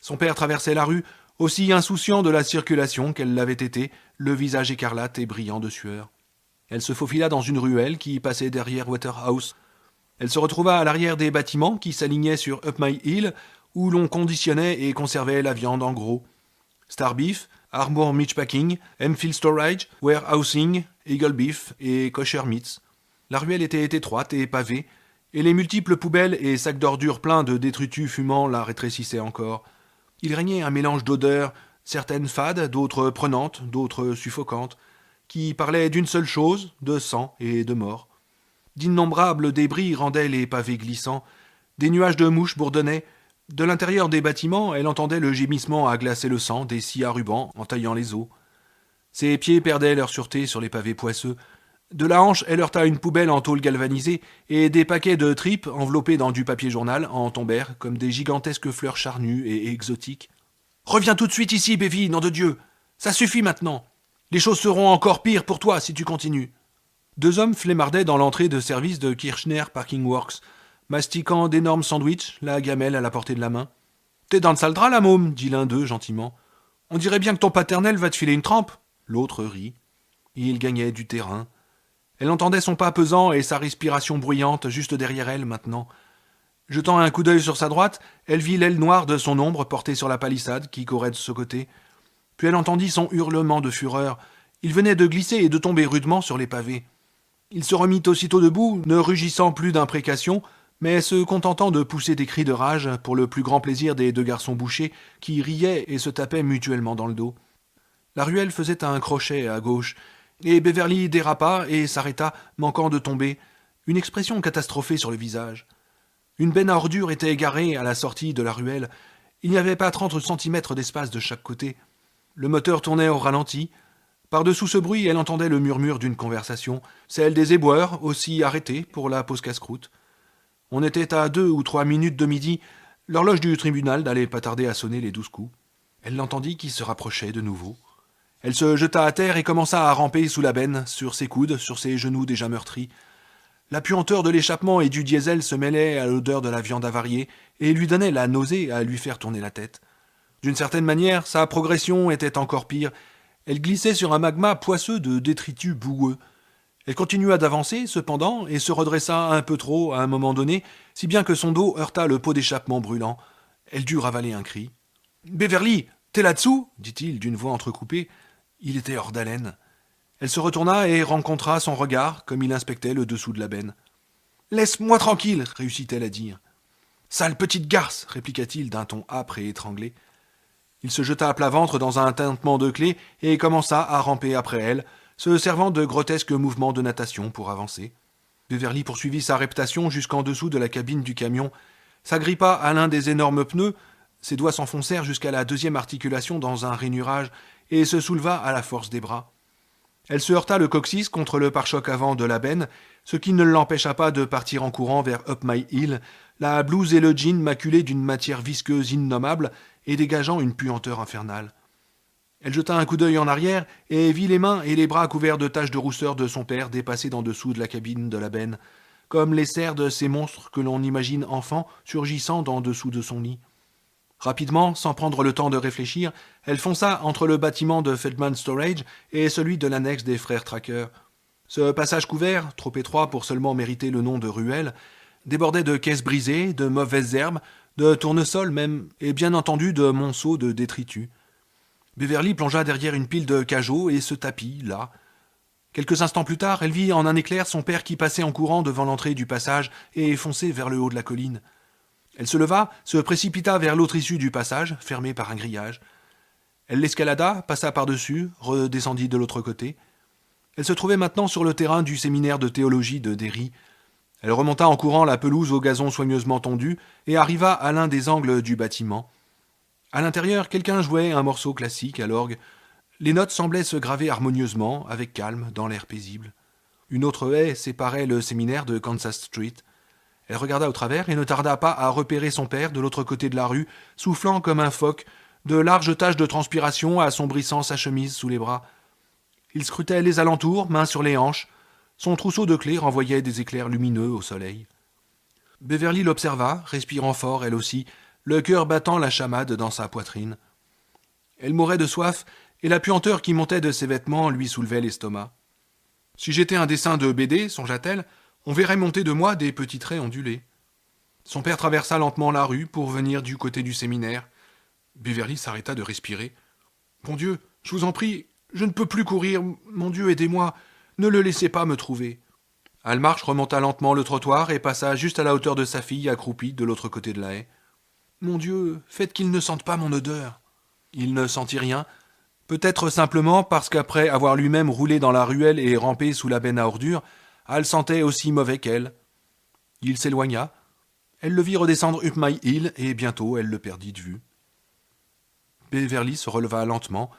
Son père traversait la rue, aussi insouciant de la circulation qu'elle l'avait été, le visage écarlate et brillant de sueur. Elle se faufila dans une ruelle qui passait derrière Waterhouse. Elle se retrouva à l'arrière des bâtiments qui s'alignaient sur Up My Hill, où l'on conditionnait et conservait la viande en gros. Star Beef, Armour Meatpacking, Hempfield Storage, Warehousing, Eagle Beef et Kosher Meats. La ruelle était étroite et pavée, et les multiples poubelles et sacs d'ordures pleins de détritus fumants la rétrécissaient encore. Il régnait un mélange d'odeurs, certaines fades, d'autres prenantes, d'autres suffocantes, qui parlaient d'une seule chose, de sang et de mort. D'innombrables débris rendaient les pavés glissants, des nuages de mouches bourdonnaient. De l'intérieur des bâtiments, elle entendait le gémissement à glacer le sang des scies à ruban en taillant les os. Ses pieds perdaient leur sûreté sur les pavés poisseux. De la hanche, elle heurta une poubelle en tôle galvanisée, et des paquets de tripes enveloppés dans du papier journal en tombèrent comme des gigantesques fleurs charnues et exotiques. « Reviens tout de suite ici, Bévy, nom de Dieu. Ça suffit maintenant. Les choses seront encore pires pour toi si tu continues. » Deux hommes flemmardaient dans l'entrée de service de Kirchner Parking Works, mastiquant d'énormes sandwichs, la gamelle à la portée de la main. « T'es dans le sale drap, la môme, » dit l'un d'eux gentiment. « On dirait bien que ton paternel va te filer une trempe. » L'autre rit. Il gagnait du terrain. Elle entendait son pas pesant et sa respiration bruyante juste derrière elle maintenant. Jetant un coup d'œil sur sa droite, elle vit l'aile noire de son ombre portée sur la palissade qui courait de ce côté. Puis elle entendit son hurlement de fureur. Il venait de glisser et de tomber rudement sur les pavés. Il se remit aussitôt debout, ne rugissant plus d'imprécations, mais se contentant de pousser des cris de rage pour le plus grand plaisir des deux garçons bouchés qui riaient et se tapaient mutuellement dans le dos. La ruelle faisait un crochet à gauche, et Beverly dérapa et s'arrêta, manquant de tomber, une expression catastrophée sur le visage. Une benne à ordures était égarée à la sortie de la ruelle. Il n'y avait pas 30 centimètres d'espace de chaque côté. Le moteur tournait au ralenti. Par-dessous ce bruit, elle entendait le murmure d'une conversation, celle des éboueurs, aussi arrêtés pour la pause casse-croûte. On était à 2 ou 3 minutes de midi. L'horloge du tribunal n'allait pas tarder à sonner les 12 coups. Elle l'entendit qui se rapprochait de nouveau. Elle se jeta à terre et commença à ramper sous la benne, sur ses coudes, sur ses genoux déjà meurtris. La puanteur de l'échappement et du diesel se mêlait à l'odeur de la viande avariée et lui donnait la nausée à lui faire tourner la tête. D'une certaine manière, sa progression était encore pire. Elle glissait sur un magma poisseux de détritus boueux. Elle continua d'avancer, cependant, et se redressa un peu trop à un moment donné, si bien que son dos heurta le pot d'échappement brûlant. Elle dut ravaler un cri. « Beverly, t'es là-dessous » dit-il d'une voix entrecoupée. Il était hors d'haleine. Elle se retourna et rencontra son regard, comme il inspectait le dessous de la benne. « Laisse-moi tranquille » réussit-elle à dire. « Sale petite garce » répliqua-t-il d'un ton âpre et étranglé. Il se jeta à plat ventre dans un tintement de clé et commença à ramper après elle, se servant de grotesques mouvements de natation pour avancer. Beverly poursuivit sa reptation jusqu'en dessous de la cabine du camion, s'agrippa à l'un des énormes pneus, ses doigts s'enfoncèrent jusqu'à la deuxième articulation dans un rainurage et se souleva à la force des bras. Elle se heurta le coccyx contre le pare-choc avant de la benne, ce qui ne l'empêcha pas de partir en courant vers Up My Hill, la blouse et le jean maculés d'une matière visqueuse innommable et dégageant une puanteur infernale. Elle jeta un coup d'œil en arrière et vit les mains et les bras couverts de taches de rousseur de son père dépasser d'en dessous de la cabine de la benne, comme les serres de ces monstres que l'on imagine enfants surgissant d'en dessous de son lit. Rapidement, sans prendre le temps de réfléchir, elle fonça entre le bâtiment de Feldman Storage et celui de l'annexe des frères Tracker. Ce passage couvert, trop étroit pour seulement mériter le nom de ruelle, débordait de caisses brisées, de mauvaises herbes, de tournesols même, et bien entendu de monceaux de détritus. Beverly plongea derrière une pile de cajots et se tapit, là. Quelques instants plus tard, elle vit en un éclair son père qui passait en courant devant l'entrée du passage et fonçait vers le haut de la colline. Elle se leva, se précipita vers l'autre issue du passage, fermée par un grillage. Elle l'escalada, passa par-dessus, redescendit de l'autre côté. Elle se trouvait maintenant sur le terrain du séminaire de théologie de Derry. Elle remonta en courant la pelouse au gazon soigneusement tondu et arriva à l'un des angles du bâtiment. À l'intérieur, quelqu'un jouait un morceau classique à l'orgue. Les notes semblaient se graver harmonieusement, avec calme, dans l'air paisible. Une autre haie séparait le séminaire de Kansas Street. Elle regarda au travers et ne tarda pas à repérer son père de l'autre côté de la rue, soufflant comme un phoque, de larges taches de transpiration assombrissant sa chemise sous les bras. Il scrutait les alentours, mains sur les hanches. Son trousseau de clés renvoyait des éclairs lumineux au soleil. Beverly l'observa, respirant fort elle aussi, le cœur battant la chamade dans sa poitrine. Elle mourait de soif, et la puanteur qui montait de ses vêtements lui soulevait l'estomac. Si j'étais un dessin de BD, songea-t-elle, on verrait monter de moi des petits traits ondulés. Son père traversa lentement la rue pour venir du côté du séminaire. Beverly s'arrêta de respirer. « Bon Dieu, je vous en prie, je ne peux plus courir, mon Dieu, aidez-moi, ne le laissez pas me trouver. » Almarch remonta lentement le trottoir et passa juste à la hauteur de sa fille accroupie de l'autre côté de la haie. « Mon Dieu, faites qu'il ne sente pas mon odeur. » Il ne sentit rien, peut-être simplement parce qu'après avoir lui-même roulé dans la ruelle et rampé sous la benne à ordures, Al sentait aussi mauvais qu'elle. Il s'éloigna. Elle le vit redescendre Up My Hill et bientôt elle le perdit de vue. Beverly se releva lentement.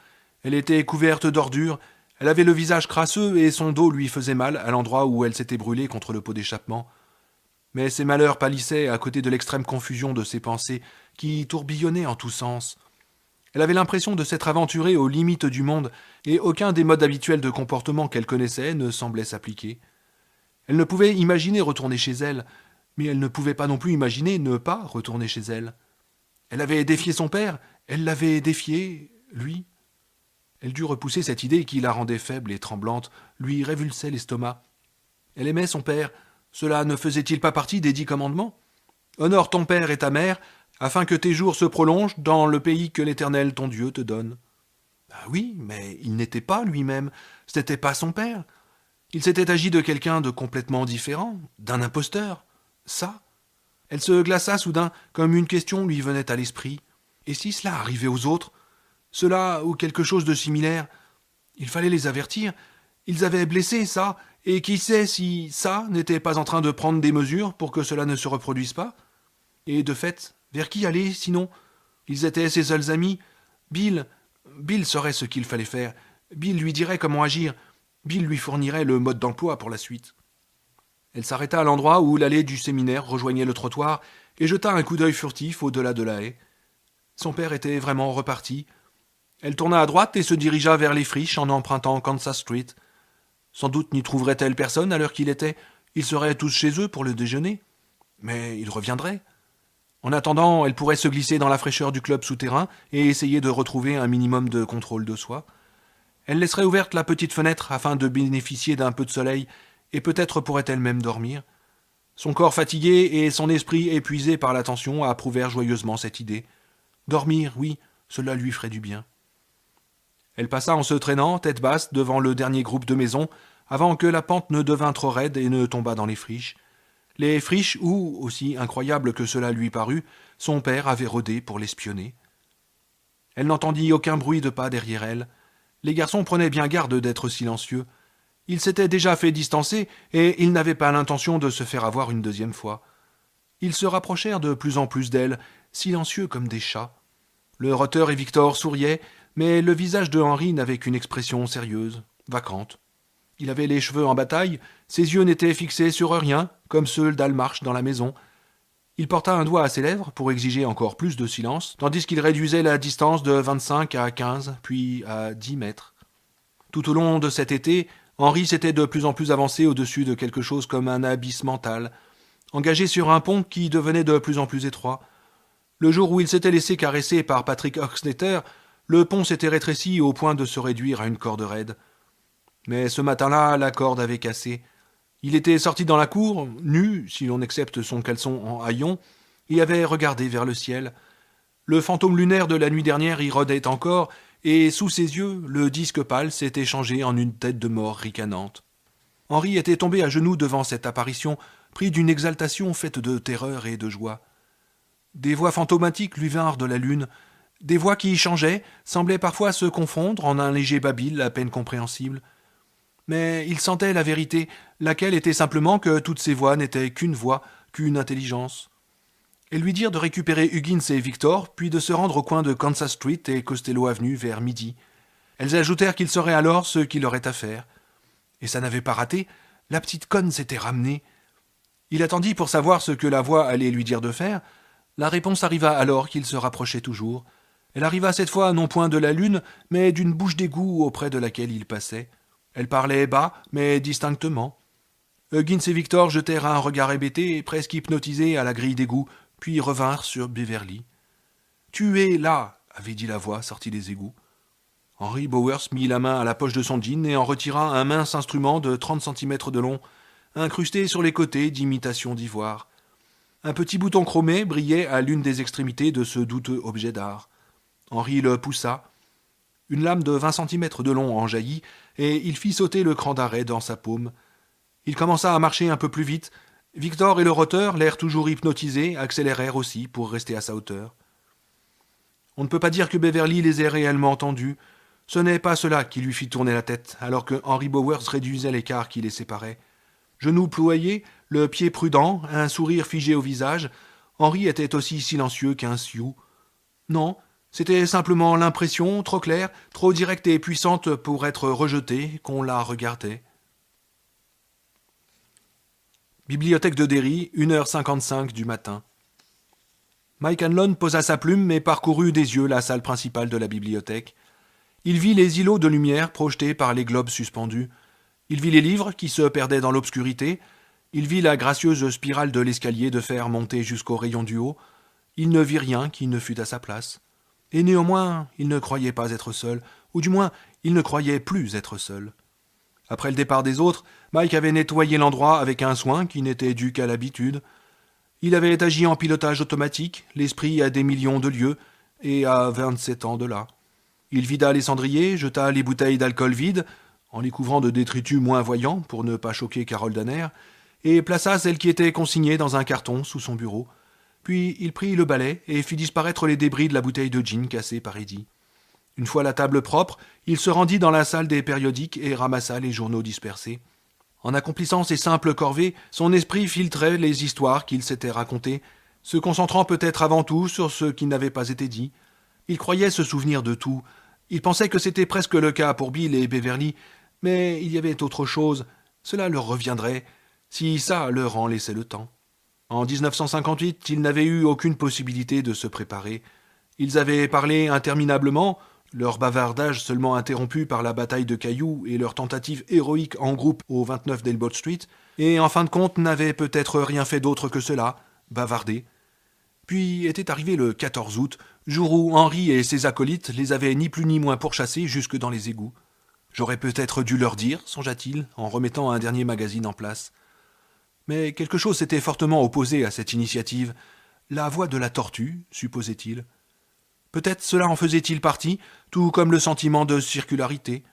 Elle était couverte d'ordures. Elle avait le visage crasseux et son dos lui faisait mal à l'endroit où elle s'était brûlée contre le pot d'échappement. Mais ses malheurs pâlissaient à côté de l'extrême confusion de ses pensées qui tourbillonnaient en tous sens. Elle avait l'impression de s'être aventurée aux limites du monde et aucun des modes habituels de comportement qu'elle connaissait ne semblait s'appliquer. Elle ne pouvait imaginer retourner chez elle, mais elle ne pouvait pas non plus imaginer ne pas retourner chez elle. Elle avait défié son père, elle l'avait défié, lui. Elle dut repousser cette idée qui la rendait faible et tremblante, lui révulsait l'estomac. Elle aimait son père. Cela ne faisait-il pas partie des 10 commandements ? Honore ton père et ta mère, afin que tes jours se prolongent dans le pays que l'Éternel ton Dieu te donne. Ah oui, mais il n'était pas lui-même, ce n'était pas son père. Il s'était agi de quelqu'un de complètement différent, d'un imposteur. Ça. Elle se glaça soudain, comme une question lui venait à l'esprit. Et si cela arrivait aux autres ? Cela ou quelque chose de similaire ? Il fallait les avertir. Ils avaient blessé ça, et qui sait si ça n'était pas en train de prendre des mesures pour que cela ne se reproduise pas ? Et de fait, vers qui aller, sinon ? Ils étaient ses seuls amis. Bill saurait ce qu'il fallait faire. Bill lui dirait comment agir. Bill lui fournirait le mode d'emploi pour la suite. Elle s'arrêta à l'endroit où l'allée du séminaire rejoignait le trottoir et jeta un coup d'œil furtif au-delà de la haie. Son père était vraiment reparti. Elle tourna à droite et se dirigea vers les friches en empruntant Kansas Street. Sans doute n'y trouverait-elle personne à l'heure qu'il était. Ils seraient tous chez eux pour le déjeuner. Mais ils reviendraient. En attendant, elle pourrait se glisser dans la fraîcheur du club souterrain et essayer de retrouver un minimum de contrôle de soi. Elle laisserait ouverte la petite fenêtre afin de bénéficier d'un peu de soleil, et peut-être pourrait-elle même dormir. Son corps fatigué et son esprit épuisé par la tension approuvèrent joyeusement cette idée. Dormir, oui, cela lui ferait du bien. Elle passa en se traînant, tête basse, devant le dernier groupe de maisons, avant que la pente ne devint trop raide et ne tombât dans les friches. Les friches où, aussi incroyable que cela lui parut, son père avait rôdé pour l'espionner. Elle n'entendit aucun bruit de pas derrière elle. Les garçons prenaient bien garde d'être silencieux. Ils s'étaient déjà fait distancer et ils n'avaient pas l'intention de se faire avoir une deuxième fois. Ils se rapprochèrent de plus en plus d'elle, silencieux comme des chats. Le Rotter et Victor souriaient, mais le visage de Henry n'avait qu'une expression sérieuse, vacante. Il avait les cheveux en bataille, ses yeux n'étaient fixés sur rien, comme ceux d'Almarch dans la maison. Il porta un doigt à ses lèvres pour exiger encore plus de silence, tandis qu'il réduisait la distance de 25 à 15, puis à 10 mètres. Tout au long de cet été, Henry s'était de plus en plus avancé au-dessus de quelque chose comme un abysse mental, engagé sur un pont qui devenait de plus en plus étroit. Le jour où il s'était laissé caresser par Patrick Oxneter, le pont s'était rétréci au point de se réduire à une corde raide. Mais ce matin-là, la corde avait cassé. Il était sorti dans la cour, nu, si l'on accepte son caleçon en haillons, et avait regardé vers le ciel. Le fantôme lunaire de la nuit dernière y rôdait encore, et sous ses yeux, le disque pâle s'était changé en une tête de mort ricanante. Henry était tombé à genoux devant cette apparition, pris d'une exaltation faite de terreur et de joie. Des voix fantomatiques lui vinrent de la lune, des voix qui changeaient, semblaient parfois se confondre en un léger babil à peine compréhensible. Mais il sentait la vérité, laquelle était simplement que toutes ces voix n'étaient qu'une voix, qu'une intelligence. Elles lui dirent de récupérer Huggins et Victor, puis de se rendre au coin de Kansas Street et Costello Avenue vers midi. Elles ajoutèrent qu'il saurait alors ce qu'il aurait à faire. Et ça n'avait pas raté. La petite conne s'était ramenée. Il attendit pour savoir ce que la voix allait lui dire de faire. La réponse arriva alors qu'il se rapprochait toujours. Elle arriva cette fois non point de la lune, mais d'une bouche d'égout auprès de laquelle il passait. Elle parlait bas, mais distinctement. Huggins et Victor jetèrent un regard hébété, presque hypnotisés à la grille d'égout, puis revinrent sur Beverly. « Tu es là !» avait dit la voix sortie des égouts. Henry Bowers mit la main à la poche de son jean et en retira un mince instrument de 30 centimètres de long, incrusté sur les côtés d'imitations d'ivoire. Un petit bouton chromé brillait à l'une des extrémités de ce douteux objet d'art. Henry le poussa. Une lame de 20 centimètres de long en jaillit, et il fit sauter le cran d'arrêt dans sa paume. Il commença à marcher un peu plus vite. Victor et le roteur, l'air toujours hypnotisés, accélérèrent aussi pour rester à sa hauteur. On ne peut pas dire que Beverly les ait réellement entendus. Ce n'est pas cela qui lui fit tourner la tête, alors que Henry Bowers réduisait l'écart qui les séparait. Genoux ployés, le pied prudent, un sourire figé au visage, Henry était aussi silencieux qu'un sioux. Non, c'était simplement l'impression, trop claire, trop directe et puissante pour être rejetée, qu'on la regardait. Bibliothèque de Derry, 1h55 du matin. Mike Hanlon posa sa plume et parcourut des yeux la salle principale de la bibliothèque. Il vit les îlots de lumière projetés par les globes suspendus. Il vit les livres qui se perdaient dans l'obscurité. Il vit la gracieuse spirale de l'escalier de fer monter jusqu'au rayon du haut. Il ne vit rien qui ne fût à sa place. Et néanmoins, il ne croyait pas être seul, ou du moins, il ne croyait plus être seul. Après le départ des autres, Mike avait nettoyé l'endroit avec un soin qui n'était dû qu'à l'habitude. Il avait agi en pilotage automatique, l'esprit à des millions de lieues, et à 27 ans de là. Il vida les cendriers, jeta les bouteilles d'alcool vides, en les couvrant de détritus moins voyants pour ne pas choquer Carol Danner, et plaça celles qui étaient consignées dans un carton sous son bureau. Puis il prit le balai et fit disparaître les débris de la bouteille de gin cassée par Eddie. Une fois la table propre, il se rendit dans la salle des périodiques et ramassa les journaux dispersés. En accomplissant ces simples corvées, son esprit filtrait les histoires qu'il s'était racontées, se concentrant peut-être avant tout sur ce qui n'avait pas été dit. Il croyait se souvenir de tout. Il pensait que c'était presque le cas pour Bill et Beverly, mais il y avait autre chose. Cela leur reviendrait, si ça leur en laissait le temps. En 1958, ils n'avaient eu aucune possibilité de se préparer. Ils avaient parlé interminablement, leur bavardage seulement interrompu par la bataille de cailloux et leur tentative héroïque en groupe au 29 d'Elbert Street, et en fin de compte n'avaient peut-être rien fait d'autre que cela, bavarder. Puis était arrivé le 14 août, jour où Henry et ses acolytes les avaient ni plus ni moins pourchassés jusque dans les égouts. J'aurais peut-être dû leur dire, songea-t-il, en remettant un dernier magazine en place. Mais quelque chose s'était fortement opposé à cette initiative. La voix de la tortue, supposait-il. Peut-être cela en faisait-il partie, tout comme le sentiment de circularité.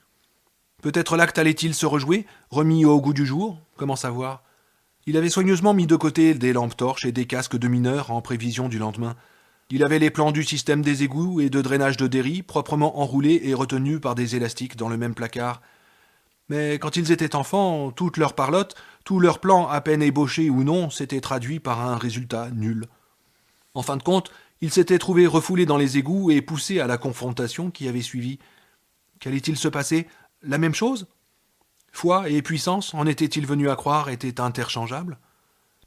Peut-être l'acte allait-il se rejouer, remis au goût du jour, comment savoir. Il avait soigneusement mis de côté des lampes torches et des casques de mineurs en prévision du lendemain. Il avait les plans du système des égouts et de drainage de Derry proprement enroulés et retenus par des élastiques dans le même placard. Mais quand ils étaient enfants, toute leur parlotte, tout leur plan à peine ébauché ou non, s'était traduit par un résultat nul. En fin de compte, ils s'étaient trouvés refoulés dans les égouts et poussés à la confrontation qui avait suivi. Qu'allait-il se passer? La même chose? Foi et puissance, en étaient-ils venus à croire, étaient interchangeables?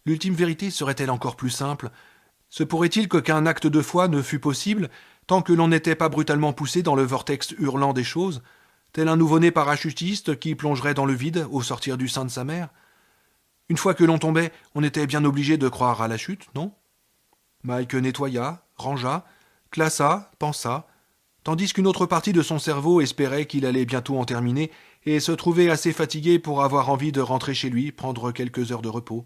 L'ultime vérité serait-elle encore plus simple? Se pourrait-il qu'aucun acte de foi ne fût possible tant que l'on n'était pas brutalement poussé dans le vortex hurlant des choses, tel un nouveau-né parachutiste qui plongerait dans le vide au sortir du sein de sa mère? Une fois que l'on tombait, on était bien obligé de croire à la chute, non? Mike nettoya, rangea, classa, pensa, tandis qu'une autre partie de son cerveau espérait qu'il allait bientôt en terminer et se trouvait assez fatigué pour avoir envie de rentrer chez lui, prendre quelques heures de repos.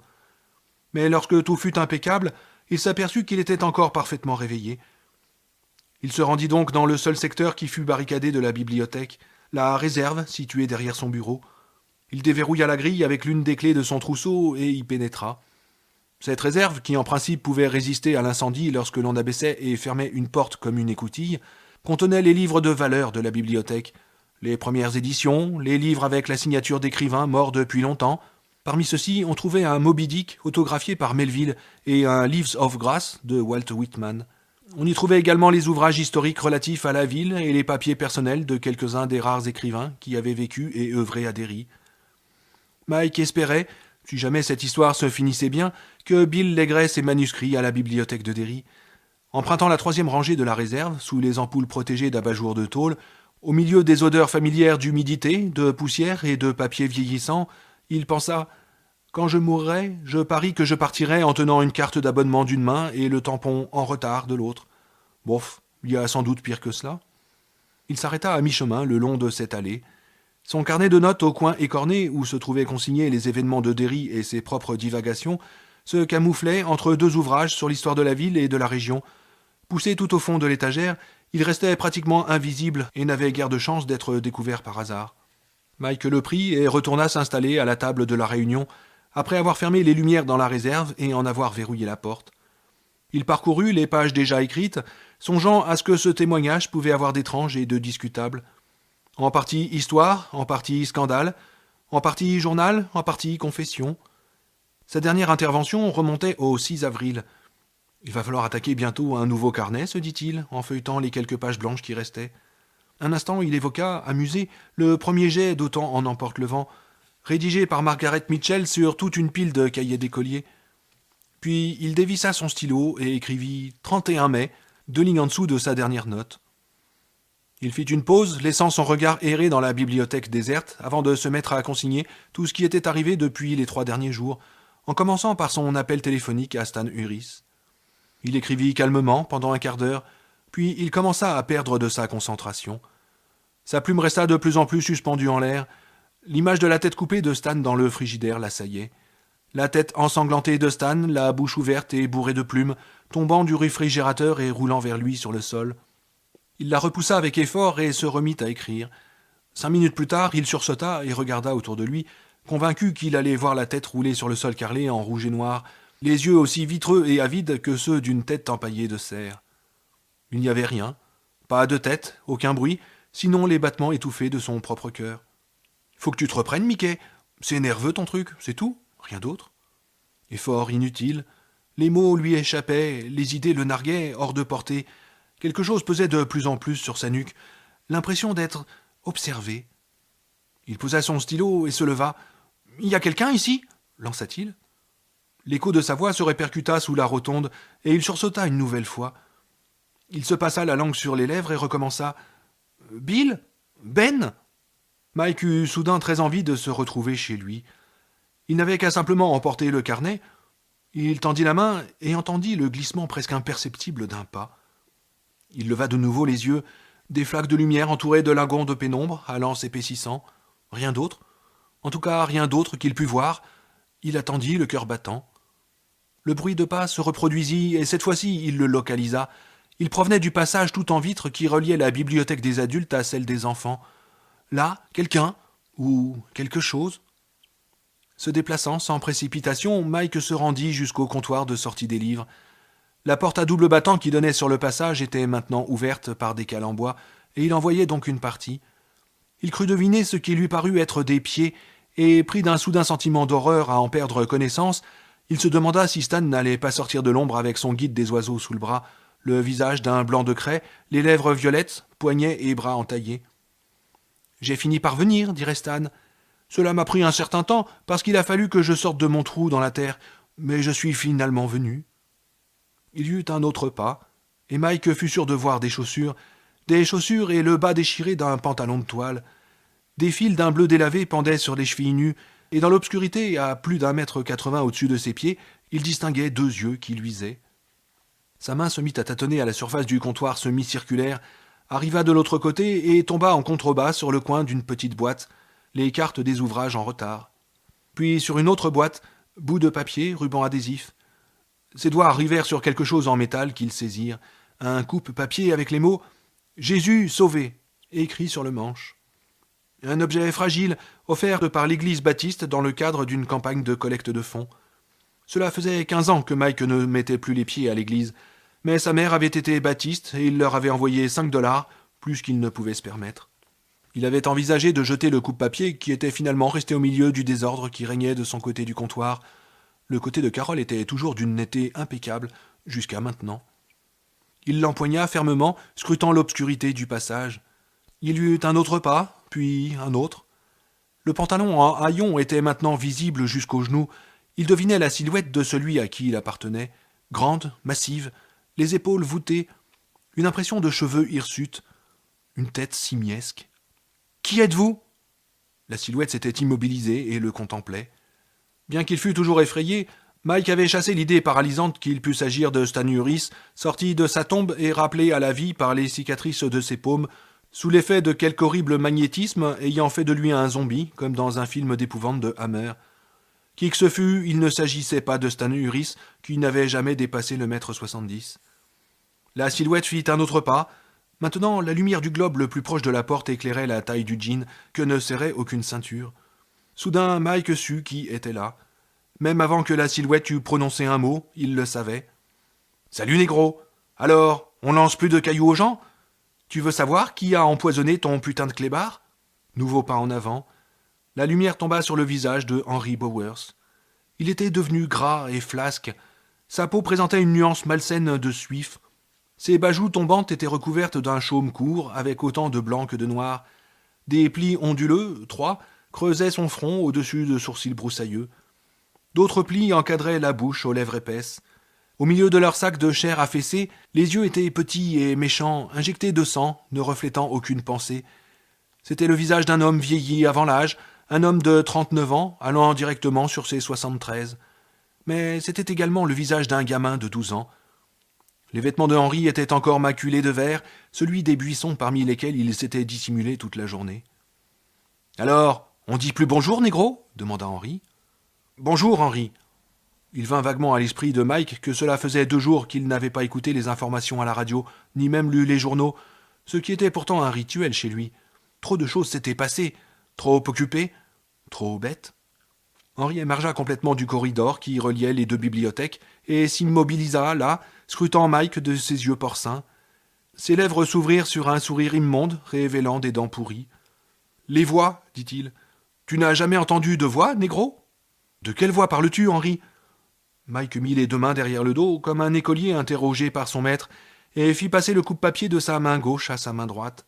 Mais lorsque tout fut impeccable, il s'aperçut qu'il était encore parfaitement réveillé. Il se rendit donc dans le seul secteur qui fut barricadé de la bibliothèque, la réserve située derrière son bureau. Il déverrouilla la grille avec l'une des clés de son trousseau et y pénétra. Cette réserve, qui en principe pouvait résister à l'incendie lorsque l'on abaissait et fermait une porte comme une écoutille, contenait les livres de valeur de la bibliothèque, les premières éditions, les livres avec la signature d'écrivains morts depuis longtemps. Parmi ceux-ci, on trouvait un Moby Dick autographié par Melville et un Leaves of Grass de Walt Whitman. On y trouvait également les ouvrages historiques relatifs à la ville et les papiers personnels de quelques-uns des rares écrivains qui avaient vécu et œuvré à Derry. Mike espérait, si jamais cette histoire se finissait bien, que Bill lèguerait ses manuscrits à la bibliothèque de Derry. Empruntant la troisième rangée de la réserve, sous les ampoules protégées d'abat-jour de tôle, au milieu des odeurs familières d'humidité, de poussière et de papier vieillissant, il pensa « Quand je mourrai, je parie que je partirai en tenant une carte d'abonnement d'une main et le tampon en retard de l'autre. Bof, il y a sans doute pire que cela. » Il s'arrêta à mi-chemin le long de cette allée. Son carnet de notes au coin écorné, où se trouvaient consignés les événements de Derry et ses propres divagations, se camouflait entre deux ouvrages sur l'histoire de la ville et de la région. Poussé tout au fond de l'étagère, il restait pratiquement invisible et n'avait guère de chance d'être découvert par hasard. Mike le prit et retourna s'installer à la table de la réunion, après avoir fermé les lumières dans la réserve et en avoir verrouillé la porte. Il parcourut les pages déjà écrites, songeant à ce que ce témoignage pouvait avoir d'étrange et de discutable. En partie histoire, en partie scandale, en partie journal, en partie confession. Sa dernière intervention remontait au 6 avril. Il va falloir attaquer bientôt un nouveau carnet, se dit-il, en feuilletant les quelques pages blanches qui restaient. Un instant, il évoqua, amusé, le premier jet d'Autant en emporte le vent, rédigé par Margaret Mitchell sur toute une pile de cahiers d'écoliers. Puis il dévissa son stylo et écrivit 31 mai, 2 lignes en dessous de sa dernière note. Il fit une pause, laissant son regard errer dans la bibliothèque déserte, avant de se mettre à consigner tout ce qui était arrivé depuis les 3 derniers jours, en commençant par son appel téléphonique à Stan Uris. Il écrivit calmement pendant un quart d'heure, puis il commença à perdre de sa concentration. Sa plume resta de plus en plus suspendue en l'air. L'image de la tête coupée de Stan dans le frigidaire l'assaillait. La tête ensanglantée de Stan, la bouche ouverte et bourrée de plumes, tombant du réfrigérateur et roulant vers lui sur le sol. Il la repoussa avec effort et se remit à écrire. 5 minutes plus tard, il sursauta et regarda autour de lui, convaincu qu'il allait voir la tête rouler sur le sol carrelé en rouge et noir, les yeux aussi vitreux et avides que ceux d'une tête empaillée de cerf. Il n'y avait rien, pas de tête, aucun bruit, sinon les battements étouffés de son propre cœur. « Faut que tu te reprennes, Mickey. C'est nerveux ton truc, c'est tout, rien d'autre. » Effort inutile. Les mots lui échappaient, les idées le narguaient, hors de portée. Quelque chose pesait de plus en plus sur sa nuque, l'impression d'être observé. Il posa son stylo et se leva. « Il y a quelqu'un ici ?» lança-t-il. L'écho de sa voix se répercuta sous la rotonde, et il sursauta une nouvelle fois. Il se passa la langue sur les lèvres et recommença. « Bill ? Ben ?» Mike eut soudain très envie de se retrouver chez lui. Il n'avait qu'à simplement emporter le carnet. Il tendit la main et entendit le glissement presque imperceptible d'un pas. Il leva de nouveau les yeux. Des flaques de lumière entourées de lagons de pénombre, allant s'épaississant. Rien d'autre. En tout cas, rien d'autre qu'il pût voir. Il attendit, le cœur battant. Le bruit de pas se reproduisit, et cette fois-ci, il le localisa. Il provenait du passage tout en vitre qui reliait la bibliothèque des adultes à celle des enfants. Là, quelqu'un, ou quelque chose. Se déplaçant sans précipitation, Mike se rendit jusqu'au comptoir de sortie des livres. La porte à double battant qui donnait sur le passage était maintenant ouverte par des cales en bois, et il en voyait donc une partie. Il crut deviner ce qui lui parut être des pieds, et, pris d'un soudain sentiment d'horreur à en perdre connaissance, il se demanda si Stan n'allait pas sortir de l'ombre avec son guide des oiseaux sous le bras, le visage d'un blanc de craie, les lèvres violettes, poignets et bras entaillés. « J'ai fini par venir, dirait Stan. Cela m'a pris un certain temps, parce qu'il a fallu que je sorte de mon trou dans la terre, mais je suis finalement venu. » Il y eut un autre pas, et Mike fut sûr de voir des chaussures et le bas déchiré d'un pantalon de toile. Des fils d'un bleu délavé pendaient sur les chevilles nues, et dans l'obscurité, à plus d'1,80 m au-dessus de ses pieds, il distinguait 2 yeux qui luisaient. Sa main se mit à tâtonner à la surface du comptoir semi-circulaire, arriva de l'autre côté et tomba en contrebas sur le coin d'une petite boîte, les cartes des ouvrages en retard. Puis sur une autre boîte, bout de papier, ruban adhésif. Ses doigts arrivèrent sur quelque chose en métal qu'ils saisirent, un coupe-papier avec les mots « Jésus sauvé » écrit sur le manche. Un objet fragile, offert par l'église baptiste dans le cadre d'une campagne de collecte de fonds. Cela faisait 15 ans que Mike ne mettait plus les pieds à l'église, mais sa mère avait été baptiste et il leur avait envoyé $5, plus qu'il ne pouvait se permettre. Il avait envisagé de jeter le coupe-papier qui était finalement resté au milieu du désordre qui régnait de son côté du comptoir. Le côté de Carole était toujours d'une netteté impeccable, jusqu'à maintenant. Il l'empoigna fermement, scrutant l'obscurité du passage. Il y eut un autre pas, puis un autre. Le pantalon en haillons était maintenant visible jusqu'aux genoux. Il devinait la silhouette de celui à qui il appartenait, grande, massive, les épaules voûtées, une impression de cheveux hirsutes, une tête simiesque. « Qui êtes-vous » La silhouette s'était immobilisée et le contemplait. Bien qu'il fût toujours effrayé, Mike avait chassé l'idée paralysante qu'il pût s'agir de Stan Uris, sorti de sa tombe et rappelé à la vie par les cicatrices de ses paumes, sous l'effet de quelque horrible magnétisme ayant fait de lui un zombie, comme dans un film d'épouvante de Hammer. Qui que ce fût, il ne s'agissait pas de Stan Uris, qui n'avait jamais dépassé le mètre 70. La silhouette fit un autre pas. Maintenant, la lumière du globe le plus proche de la porte éclairait la taille du jean, que ne serrait aucune ceinture. Soudain, Mike sut qui était là. Même avant que la silhouette eût prononcé un mot, il le savait. « Salut, négro. Alors, on lance plus de cailloux aux gens ? Tu veux savoir qui a empoisonné ton putain de clébard ?» Nouveau pas en avant. La lumière tomba sur le visage de Henry Bowers. Il était devenu gras et flasque. Sa peau présentait une nuance malsaine de suif. Ses bajoues tombantes étaient recouvertes d'un chaume court, avec autant de blanc que de noir. Des plis onduleux, 3, creusaient son front au-dessus de sourcils broussailleux. D'autres plis encadraient la bouche aux lèvres épaisses. Au milieu de leur sac de chair affaissée, les yeux étaient petits et méchants, injectés de sang, ne reflétant aucune pensée. C'était le visage d'un homme vieilli avant l'âge, un homme de 39 ans, allant directement sur ses 73. Mais c'était également le visage d'un gamin de 12 ans. Les vêtements de Henry étaient encore maculés de vert, celui des buissons parmi lesquels il s'était dissimulé toute la journée. « Alors, on dit plus bonjour, négro » demanda Henry. « Bonjour, Henry. » Il vint vaguement à l'esprit de Mike que cela faisait 2 jours qu'il n'avait pas écouté les informations à la radio, ni même lu les journaux, ce qui était pourtant un rituel chez lui. Trop de choses s'étaient passées, trop occupé, trop bête. Henry émergea complètement du corridor qui reliait les 2 bibliothèques et s'immobilisa là, scrutant Mike de ses yeux porcins. Ses lèvres s'ouvrirent sur un sourire immonde, révélant des dents pourries. « Les voix, dit-il. Tu n'as jamais entendu de voix, négro ? De quelle voix parles-tu, Henry ? Mike mit les 2 mains derrière le dos, comme un écolier interrogé par son maître, et fit passer le coupe-papier de sa main gauche à sa main droite.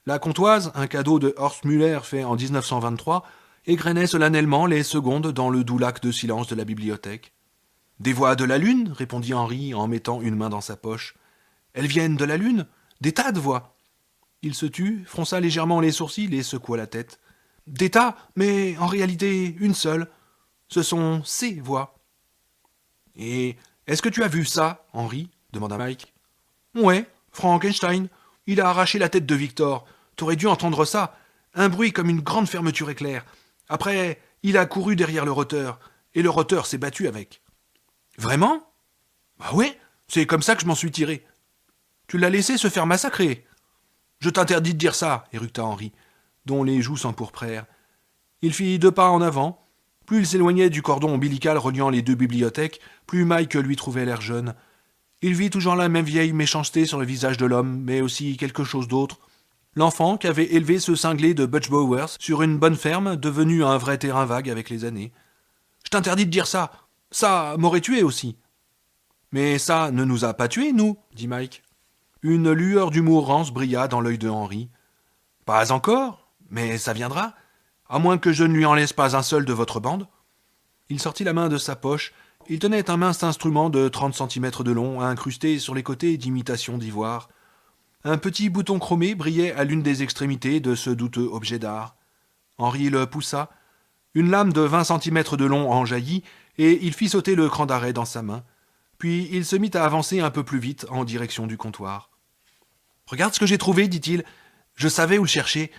La comptoise, un cadeau de Horst Müller fait en 1923, égrenait solennellement les secondes dans le doux lac de silence de la bibliothèque. « Des voix de la lune » répondit Henry en mettant une main dans sa poche. « Elles viennent de la lune ? Des tas de voix !» Il se tut, fronça légèrement les sourcils et secoua la tête. « Des tas, mais en réalité une seule. Ce sont ces voix. »« Et est-ce que tu as vu ça, Henry ?» demanda Mike. « Ouais, Frankenstein. Il a arraché la tête de Victor. T'aurais dû entendre ça. Un bruit comme une grande fermeture éclair. Après, il a couru derrière le roteur, et le roteur s'est battu avec. »« Vraiment ? Bah ouais, c'est comme ça que je m'en suis tiré. »« Tu l'as laissé se faire massacrer. »« Je t'interdis de dire ça, » éructa Henry, dont les joues s'empourprèrent. Il fit 2 pas en avant. Plus il s'éloignait du cordon ombilical reliant les 2 bibliothèques, plus Mike lui trouvait l'air jeune. Il vit toujours la même vieille méchanceté sur le visage de l'homme, mais aussi quelque chose d'autre. L'enfant qu'avait élevé ce cinglé de Butch Bowers sur une bonne ferme, devenu un vrai terrain vague avec les années. « Je t'interdis de dire ça. Ça m'aurait tué aussi. »« Mais ça ne nous a pas tués, nous, » dit Mike. Une lueur d'humour rance brilla dans l'œil de Henry. « Pas encore, mais ça viendra, à moins que je ne lui en laisse pas un seul de votre bande. » Il sortit la main de sa poche. Il tenait un mince instrument de 30 cm de long, incrusté sur les côtés d'imitations d'ivoire. Un petit bouton chromé brillait à l'une des extrémités de ce douteux objet d'art. Henry le poussa. Une lame de 20 cm de long en jaillit, et il fit sauter le cran d'arrêt dans sa main. Puis il se mit à avancer un peu plus vite en direction du comptoir. « Regarde ce que j'ai trouvé, dit-il. Je savais où le chercher. »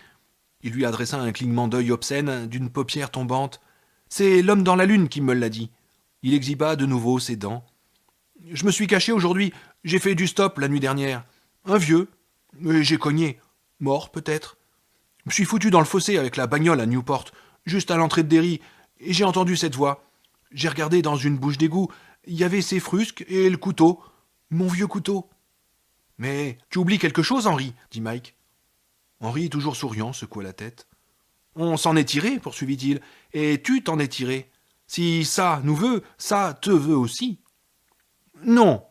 Il lui adressa un clignement d'œil obscène, d'une paupière tombante. « C'est l'homme dans la lune qui me l'a dit. » Il exhiba de nouveau ses dents. « Je me suis caché aujourd'hui. J'ai fait du stop la nuit dernière. Un vieux. Mais j'ai cogné. Mort, peut-être. Je me suis foutu dans le fossé avec la bagnole à Newport, juste à l'entrée de Derry, et j'ai entendu cette voix. J'ai regardé dans une bouche d'égout. Il y avait ces frusques et le couteau. Mon vieux couteau. »« Mais tu oublies quelque chose, Henry, » dit Mike. Henry, toujours souriant, secoua la tête. « On s'en est tiré, poursuivit-il, et tu t'en es tiré. Si ça nous veut, ça te veut aussi. »« Non. »«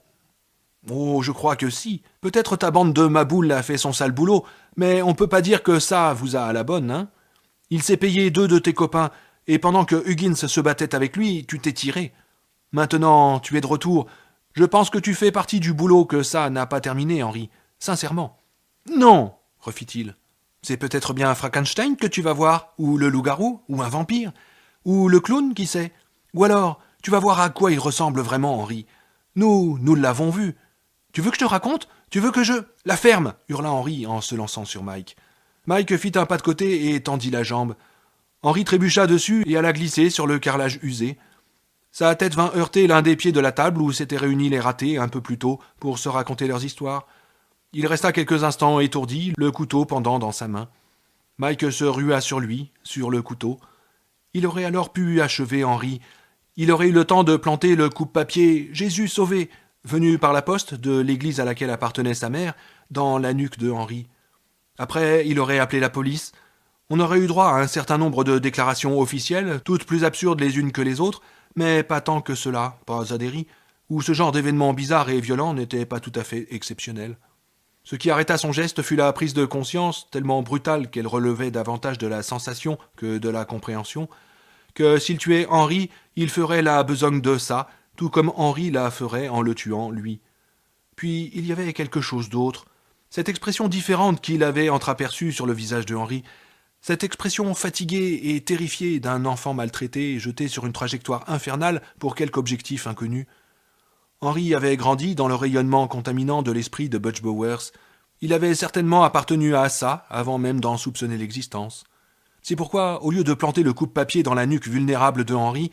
Oh, je crois que si. Peut-être ta bande de maboules a fait son sale boulot, mais on peut pas dire que ça vous a à la bonne, hein. Il s'est payé 2 de tes copains, et pendant que Huggins se battait avec lui, tu t'es tiré. Maintenant, tu es de retour. Je pense que tu fais partie du boulot que ça n'a pas terminé, Henry. Sincèrement. Non, refit-il. C'est peut-être bien Frankenstein que tu vas voir, ou le loup-garou, ou un vampire, ou le clown, qui sait. Ou alors, tu vas voir à quoi il ressemble vraiment, Henry. Nous l'avons vu. Tu veux que je te raconte? Tu veux que je... La ferme, hurla Henry en se lançant sur Mike. Mike fit un pas de côté et tendit la jambe. Henry trébucha dessus et alla glisser sur le carrelage usé. Sa tête vint heurter l'un des pieds de la table où s'étaient réunis les ratés un peu plus tôt pour se raconter leurs histoires. Il resta quelques instants étourdi, le couteau pendant dans sa main. Mike se rua sur lui, sur le couteau. Il aurait alors pu achever Henry. Il aurait eu le temps de planter le coupe-papier « Jésus sauvé » venu par la poste de l'église à laquelle appartenait sa mère, dans la nuque de Henry. Après, il aurait appelé la police. On aurait eu droit à un certain nombre de déclarations officielles, toutes plus absurdes les unes que les autres, mais pas tant que cela, pas à Derry, où ce genre d'événements bizarres et violents n'était pas tout à fait exceptionnel. Ce qui arrêta son geste fut la prise de conscience, tellement brutale qu'elle relevait davantage de la sensation que de la compréhension, que s'il tuait Henry, il ferait la besogne de ça, tout comme Henry la ferait en le tuant, lui. Puis il y avait quelque chose d'autre, cette expression différente qu'il avait entreaperçue sur le visage de Henry, cette expression fatiguée et terrifiée d'un enfant maltraité jeté sur une trajectoire infernale pour quelque objectif inconnu. Henry avait grandi dans le rayonnement contaminant de l'esprit de Butch Bowers. Il avait certainement appartenu à ça avant même d'en soupçonner l'existence. C'est pourquoi, au lieu de planter le coupe-papier dans la nuque vulnérable de Henry,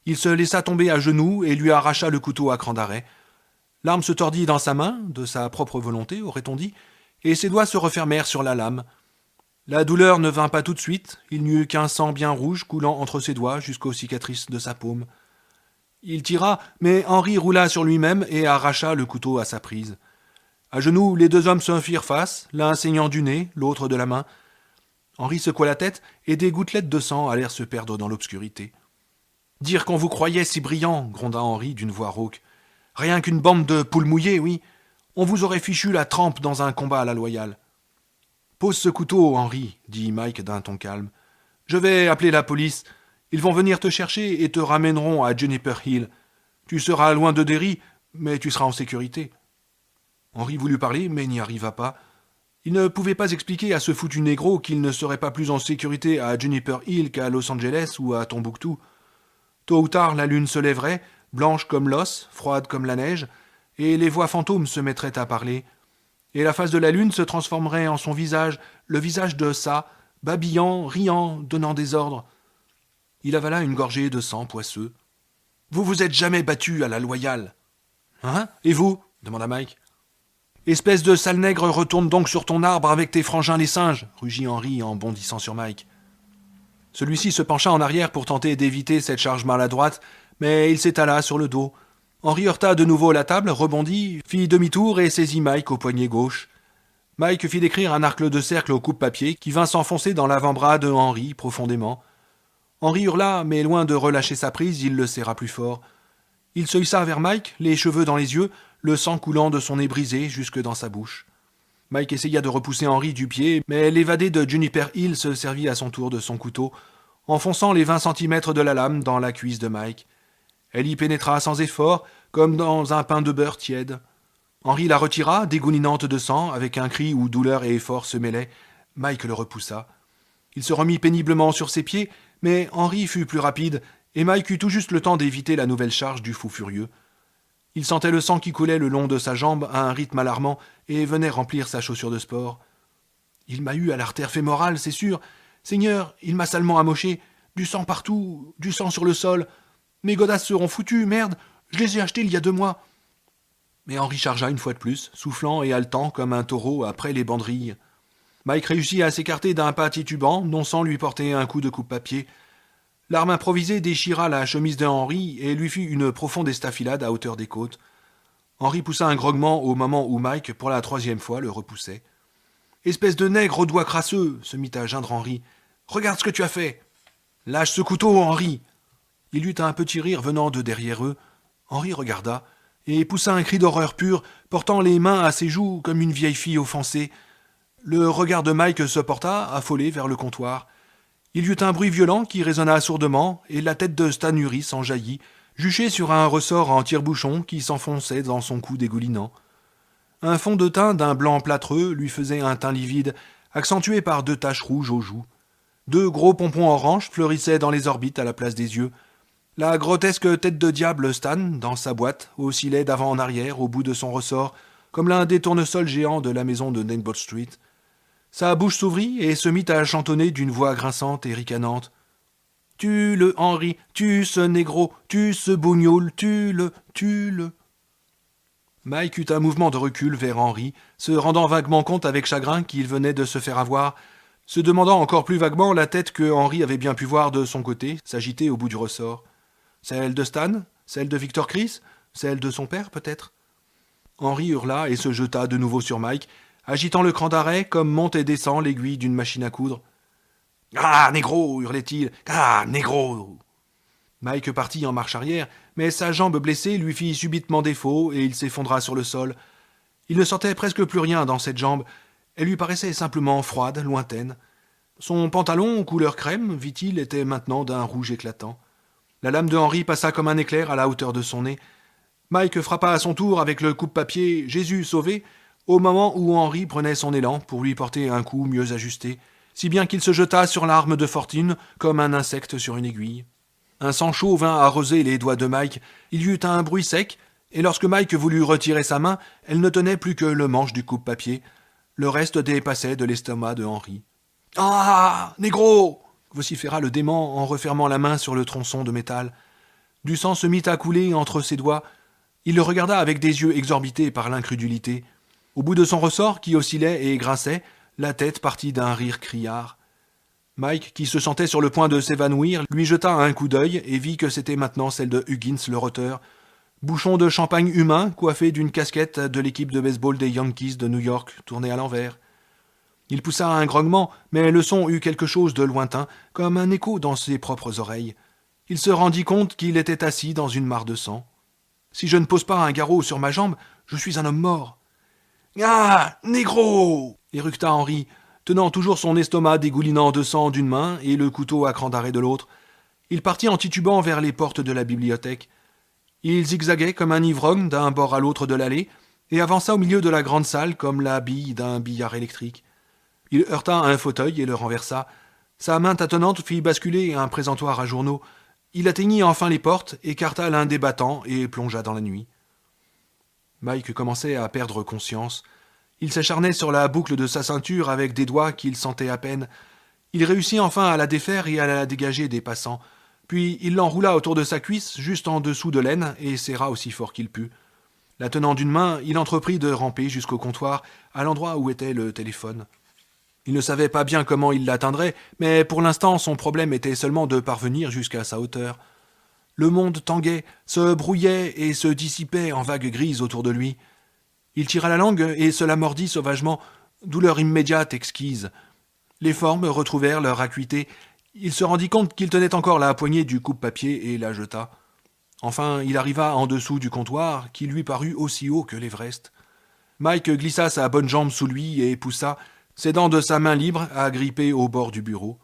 il se laissa tomber à genoux et lui arracha le couteau à cran d'arrêt. L'arme se tordit dans sa main, de sa propre volonté, aurait-on dit, et ses doigts se refermèrent sur la lame. La douleur ne vint pas tout de suite, il n'y eut qu'un sang bien rouge coulant entre ses doigts jusqu'aux cicatrices de sa paume. Il tira, mais Henry roula sur lui-même et arracha le couteau à sa prise. À genoux, les 2 hommes se firent face, l'un saignant du nez, l'autre de la main. Henry secoua la tête et des gouttelettes de sang allèrent se perdre dans l'obscurité. « Dire qu'on vous croyait si brillant !» gronda Henry d'une voix rauque. « Rien qu'une bande de poules mouillées, oui. On vous aurait fichu la trempe dans un combat à la loyale. »« Pose ce couteau, Henry, » dit Mike d'un ton calme. « Je vais appeler la police. Ils vont venir te chercher et te ramèneront à Juniper Hill. Tu seras loin de Derry, mais tu seras en sécurité. » Henry voulut parler, mais n'y arriva pas. Il ne pouvait pas expliquer à ce foutu négro qu'il ne serait pas plus en sécurité à Juniper Hill qu'à Los Angeles ou à Tombouctou. Tôt ou tard, la lune se lèverait, blanche comme l'os, froide comme la neige, et les voix fantômes se mettraient à parler. Et la face de la lune se transformerait en son visage, le visage de ça, babillant, riant, donnant des ordres. Il avala une gorgée de sang poisseux. « Vous vous êtes jamais battu à la loyale. »« Hein? Et vous ?» demanda Mike. « Espèce de sale nègre, retourne donc sur ton arbre avec tes frangins les singes » rugit Henry en bondissant sur Mike. Celui-ci se pencha en arrière pour tenter d'éviter cette charge maladroite, mais il s'étala sur le dos. Henry heurta de nouveau la table, rebondit, fit demi-tour et saisit Mike au poignet gauche. Mike fit décrire un arc de cercle au coupe-papier qui vint s'enfoncer dans l'avant-bras de Henry profondément. Henry hurla, mais loin de relâcher sa prise, il le serra plus fort. Il se hissa vers Mike, les cheveux dans les yeux, le sang coulant de son nez brisé jusque dans sa bouche. Mike essaya de repousser Henry du pied, mais l'évadé de Juniper Hill se servit à son tour de son couteau, enfonçant les 20 centimètres de la lame dans la cuisse de Mike. Elle y pénétra sans effort, comme dans un pain de beurre tiède. Henry la retira, dégoulinante de sang, avec un cri où douleur et effort se mêlaient. Mike le repoussa. Il se remit péniblement sur ses pieds, mais Henry fut plus rapide, et Mike eut tout juste le temps d'éviter la nouvelle charge du fou furieux. Il sentait le sang qui coulait le long de sa jambe à un rythme alarmant et venait remplir sa chaussure de sport. « Il m'a eu à l'artère fémorale, c'est sûr. Seigneur, il m'a salement amoché. Du sang partout, du sang sur le sol. Mes godasses seront foutues, merde. Je les ai achetées il y a 2 mois. » Mais Henry chargea une fois de plus, soufflant et haletant comme un taureau après les banderilles. Mike réussit à s'écarter d'un pas titubant, non sans lui porter un coup de coupe-papier. L'arme improvisée déchira la chemise de Henry et lui fit une profonde estafilade à hauteur des côtes. Henry poussa un grognement au moment où Mike, pour la 3e fois, le repoussait. « Espèce de nègre aux doigts crasseux !» se mit à geindre Henry. « Regarde ce que tu as fait !»« Lâche ce couteau, Henry !» Il eut un petit rire venant de derrière eux. Henry regarda et poussa un cri d'horreur pure, portant les mains à ses joues comme une vieille fille offensée. Le regard de Mike se porta, affolé, vers le comptoir. Il y eut un bruit violent qui résonna sourdement, et la tête de Stan Uris en jaillit, juchée sur un ressort en tire-bouchon qui s'enfonçait dans son cou dégoulinant. Un fond de teint d'un blanc plâtreux lui faisait un teint livide, accentué par 2 taches rouges aux joues. 2 gros pompons orange fleurissaient dans les orbites à la place des yeux. La grotesque tête de diable Stan, dans sa boîte, oscillait d'avant en arrière au bout de son ressort, comme l'un des tournesols géants de la maison de Neighbor Street. Sa bouche s'ouvrit et se mit à chantonner d'une voix grinçante et ricanante. « Tue-le, Henri, tue ce négro, tue ce bougnoul, tue-le, tue-le. » Mike eut un mouvement de recul vers Henri, se rendant vaguement compte avec chagrin qu'il venait de se faire avoir, se demandant encore plus vaguement la tête que Henri avait bien pu voir de son côté s'agiter au bout du ressort. Celle de Stan? Celle de Victor Chris? Celle de son père, peut-être? Henri hurla et se jeta de nouveau sur Mike, agitant le cran d'arrêt comme monte et descend l'aiguille d'une machine à coudre. « Ah, négro !» hurlait-il. « Ah, négro !» Mike partit en marche arrière, mais sa jambe blessée lui fit subitement défaut et il s'effondra sur le sol. Il ne sentait presque plus rien dans cette jambe. Elle lui paraissait simplement froide, lointaine. Son pantalon, couleur crème, vit-il, était maintenant d'un rouge éclatant. La lame de Henri passa comme un éclair à la hauteur de son nez. Mike frappa à son tour avec le coupe-papier « Jésus sauvé » au moment où Henri prenait son élan pour lui porter un coup mieux ajusté, si bien qu'il se jeta sur l'arme de fortune comme un insecte sur une aiguille. Un sang chaud vint arroser les doigts de Mike, il y eut un bruit sec, et lorsque Mike voulut retirer sa main, elle ne tenait plus que le manche du coupe-papier. Le reste dépassait de l'estomac de Henri. « Ah, négro !» vociféra le démon en refermant la main sur le tronçon de métal. Du sang se mit à couler entre ses doigts. Il le regarda avec des yeux exorbités par l'incrédulité. Au bout de son ressort, qui oscillait et grinçait, la tête partit d'un rire criard. Mike, qui se sentait sur le point de s'évanouir, lui jeta un coup d'œil et vit que c'était maintenant celle de Huggins le roteur. Bouchon de champagne humain, coiffé d'une casquette de l'équipe de baseball des Yankees de New York, tournée à l'envers. Il poussa un grognement, mais le son eut quelque chose de lointain, comme un écho dans ses propres oreilles. Il se rendit compte qu'il était assis dans une mare de sang. « Si je ne pose pas un garrot sur ma jambe, je suis un homme mort. »« Ah, négro !» éructa Henri, tenant toujours son estomac dégoulinant de sang d'une main et le couteau à cran d'arrêt de l'autre. Il partit en titubant vers les portes de la bibliothèque. Il zigzaguait comme un ivrogne d'un bord à l'autre de l'allée et avança au milieu de la grande salle comme la bille d'un billard électrique. Il heurta un fauteuil et le renversa. Sa main tâtonnante fit basculer un présentoir à journaux. Il atteignit enfin les portes, écarta l'un des battants et plongea dans la nuit. Mike commençait à perdre conscience. Il s'acharnait sur la boucle de sa ceinture avec des doigts qu'il sentait à peine. Il réussit enfin à la défaire et à la dégager des passants. Puis il l'enroula autour de sa cuisse, juste en dessous de l'aine, et serra aussi fort qu'il put. La tenant d'une main, il entreprit de ramper jusqu'au comptoir, à l'endroit où était le téléphone. Il ne savait pas bien comment il l'atteindrait, mais pour l'instant son problème était seulement de parvenir jusqu'à sa hauteur. Le monde tanguait, se brouillait et se dissipait en vagues grises autour de lui. Il tira la langue et se la mordit sauvagement, douleur immédiate exquise. Les formes retrouvèrent leur acuité. Il se rendit compte qu'il tenait encore la poignée du coupe-papier et la jeta. Enfin, il arriva en dessous du comptoir, qui lui parut aussi haut que l'Everest. Mike glissa sa bonne jambe sous lui et poussa, s'aidant de sa main libre, à gripper au bord du bureau.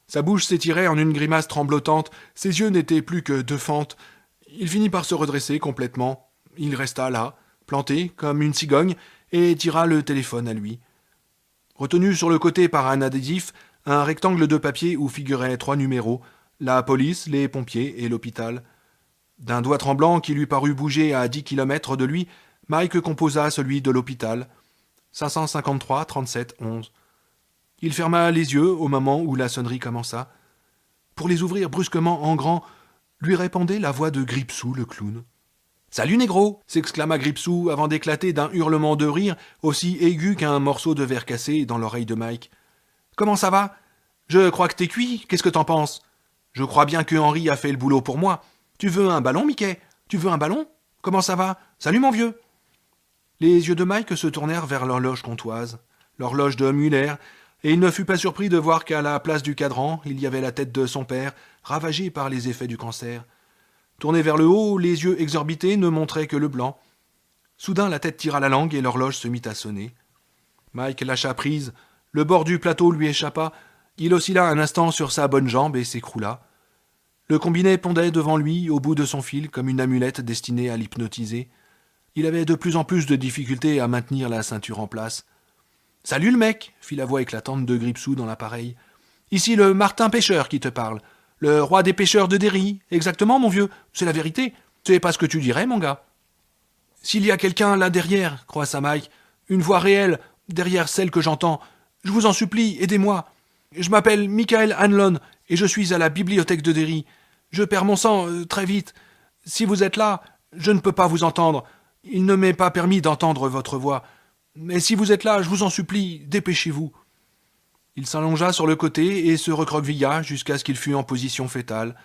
Sa bouche s'étirait en une grimace tremblotante, ses yeux n'étaient plus que 2 fentes. Il finit par se redresser complètement. Il resta là, planté comme une cigogne, et tira le téléphone à lui. Retenu sur le côté par un adhésif, un rectangle de papier où figuraient 3 numéros, la police, les pompiers et l'hôpital. D'un doigt tremblant qui lui parut bouger à 10 kilomètres de lui, Mike composa celui de l'hôpital. 553 37 11. Il ferma les yeux au moment où la sonnerie commença. Pour les ouvrir brusquement en grand, lui répondait la voix de Gripsou le clown. « Salut négro !» s'exclama Gripsou avant d'éclater d'un hurlement de rire aussi aigu qu'un morceau de verre cassé dans l'oreille de Mike. « Comment ça va ? Je crois que t'es cuit, qu'est-ce que t'en penses ? Je crois bien que Henri a fait le boulot pour moi. Tu veux un ballon, Mickey ? Tu veux un ballon ? Comment ça va ? Salut mon vieux !» Les yeux de Mike se tournèrent vers l'horloge comtoise, l'horloge de Muller, et il ne fut pas surpris de voir qu'à la place du cadran, il y avait la tête de son père, ravagée par les effets du cancer. Tourné vers le haut, les yeux exorbités ne montraient que le blanc. Soudain, la tête tira la langue et l'horloge se mit à sonner. Mike lâcha prise, le bord du plateau lui échappa, Il oscilla un instant sur sa bonne jambe et s'écroula. Le combiné pendait devant lui au bout de son fil comme une amulette destinée à l'hypnotiser. Il avait de plus en plus de difficultés à maintenir la ceinture en place. « Salut le mec !» fit la voix éclatante de Gripsou dans l'appareil. « Ici le Martin Pêcheur qui te parle. Le roi des pêcheurs de Derry. Exactement, mon vieux. C'est la vérité. C'est pas ce que tu dirais, mon gars. »« S'il y a quelqu'un là derrière, croissa Mike, une voix réelle, derrière celle que j'entends, je vous en supplie, aidez-moi. Je m'appelle Michael Hanlon et je suis à la bibliothèque de Derry. Je perds mon sang très vite. Si vous êtes là, je ne peux pas vous entendre. Il ne m'est pas permis d'entendre votre voix. Mais si vous êtes là, je vous en supplie, dépêchez-vous. » Il s'allongea sur le côté et se recroquevilla jusqu'à ce qu'il fût en position fétale.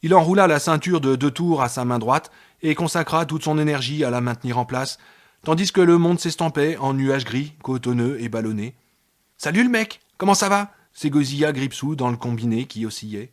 Il enroula la ceinture de 2 tours à sa main droite et consacra toute son énergie à la maintenir en place, tandis que le monde s'estampait en nuages gris, cotonneux et ballonnés. « Salut le mec, comment ça va ?» s'égosilla Gripsou dans le combiné qui oscillait.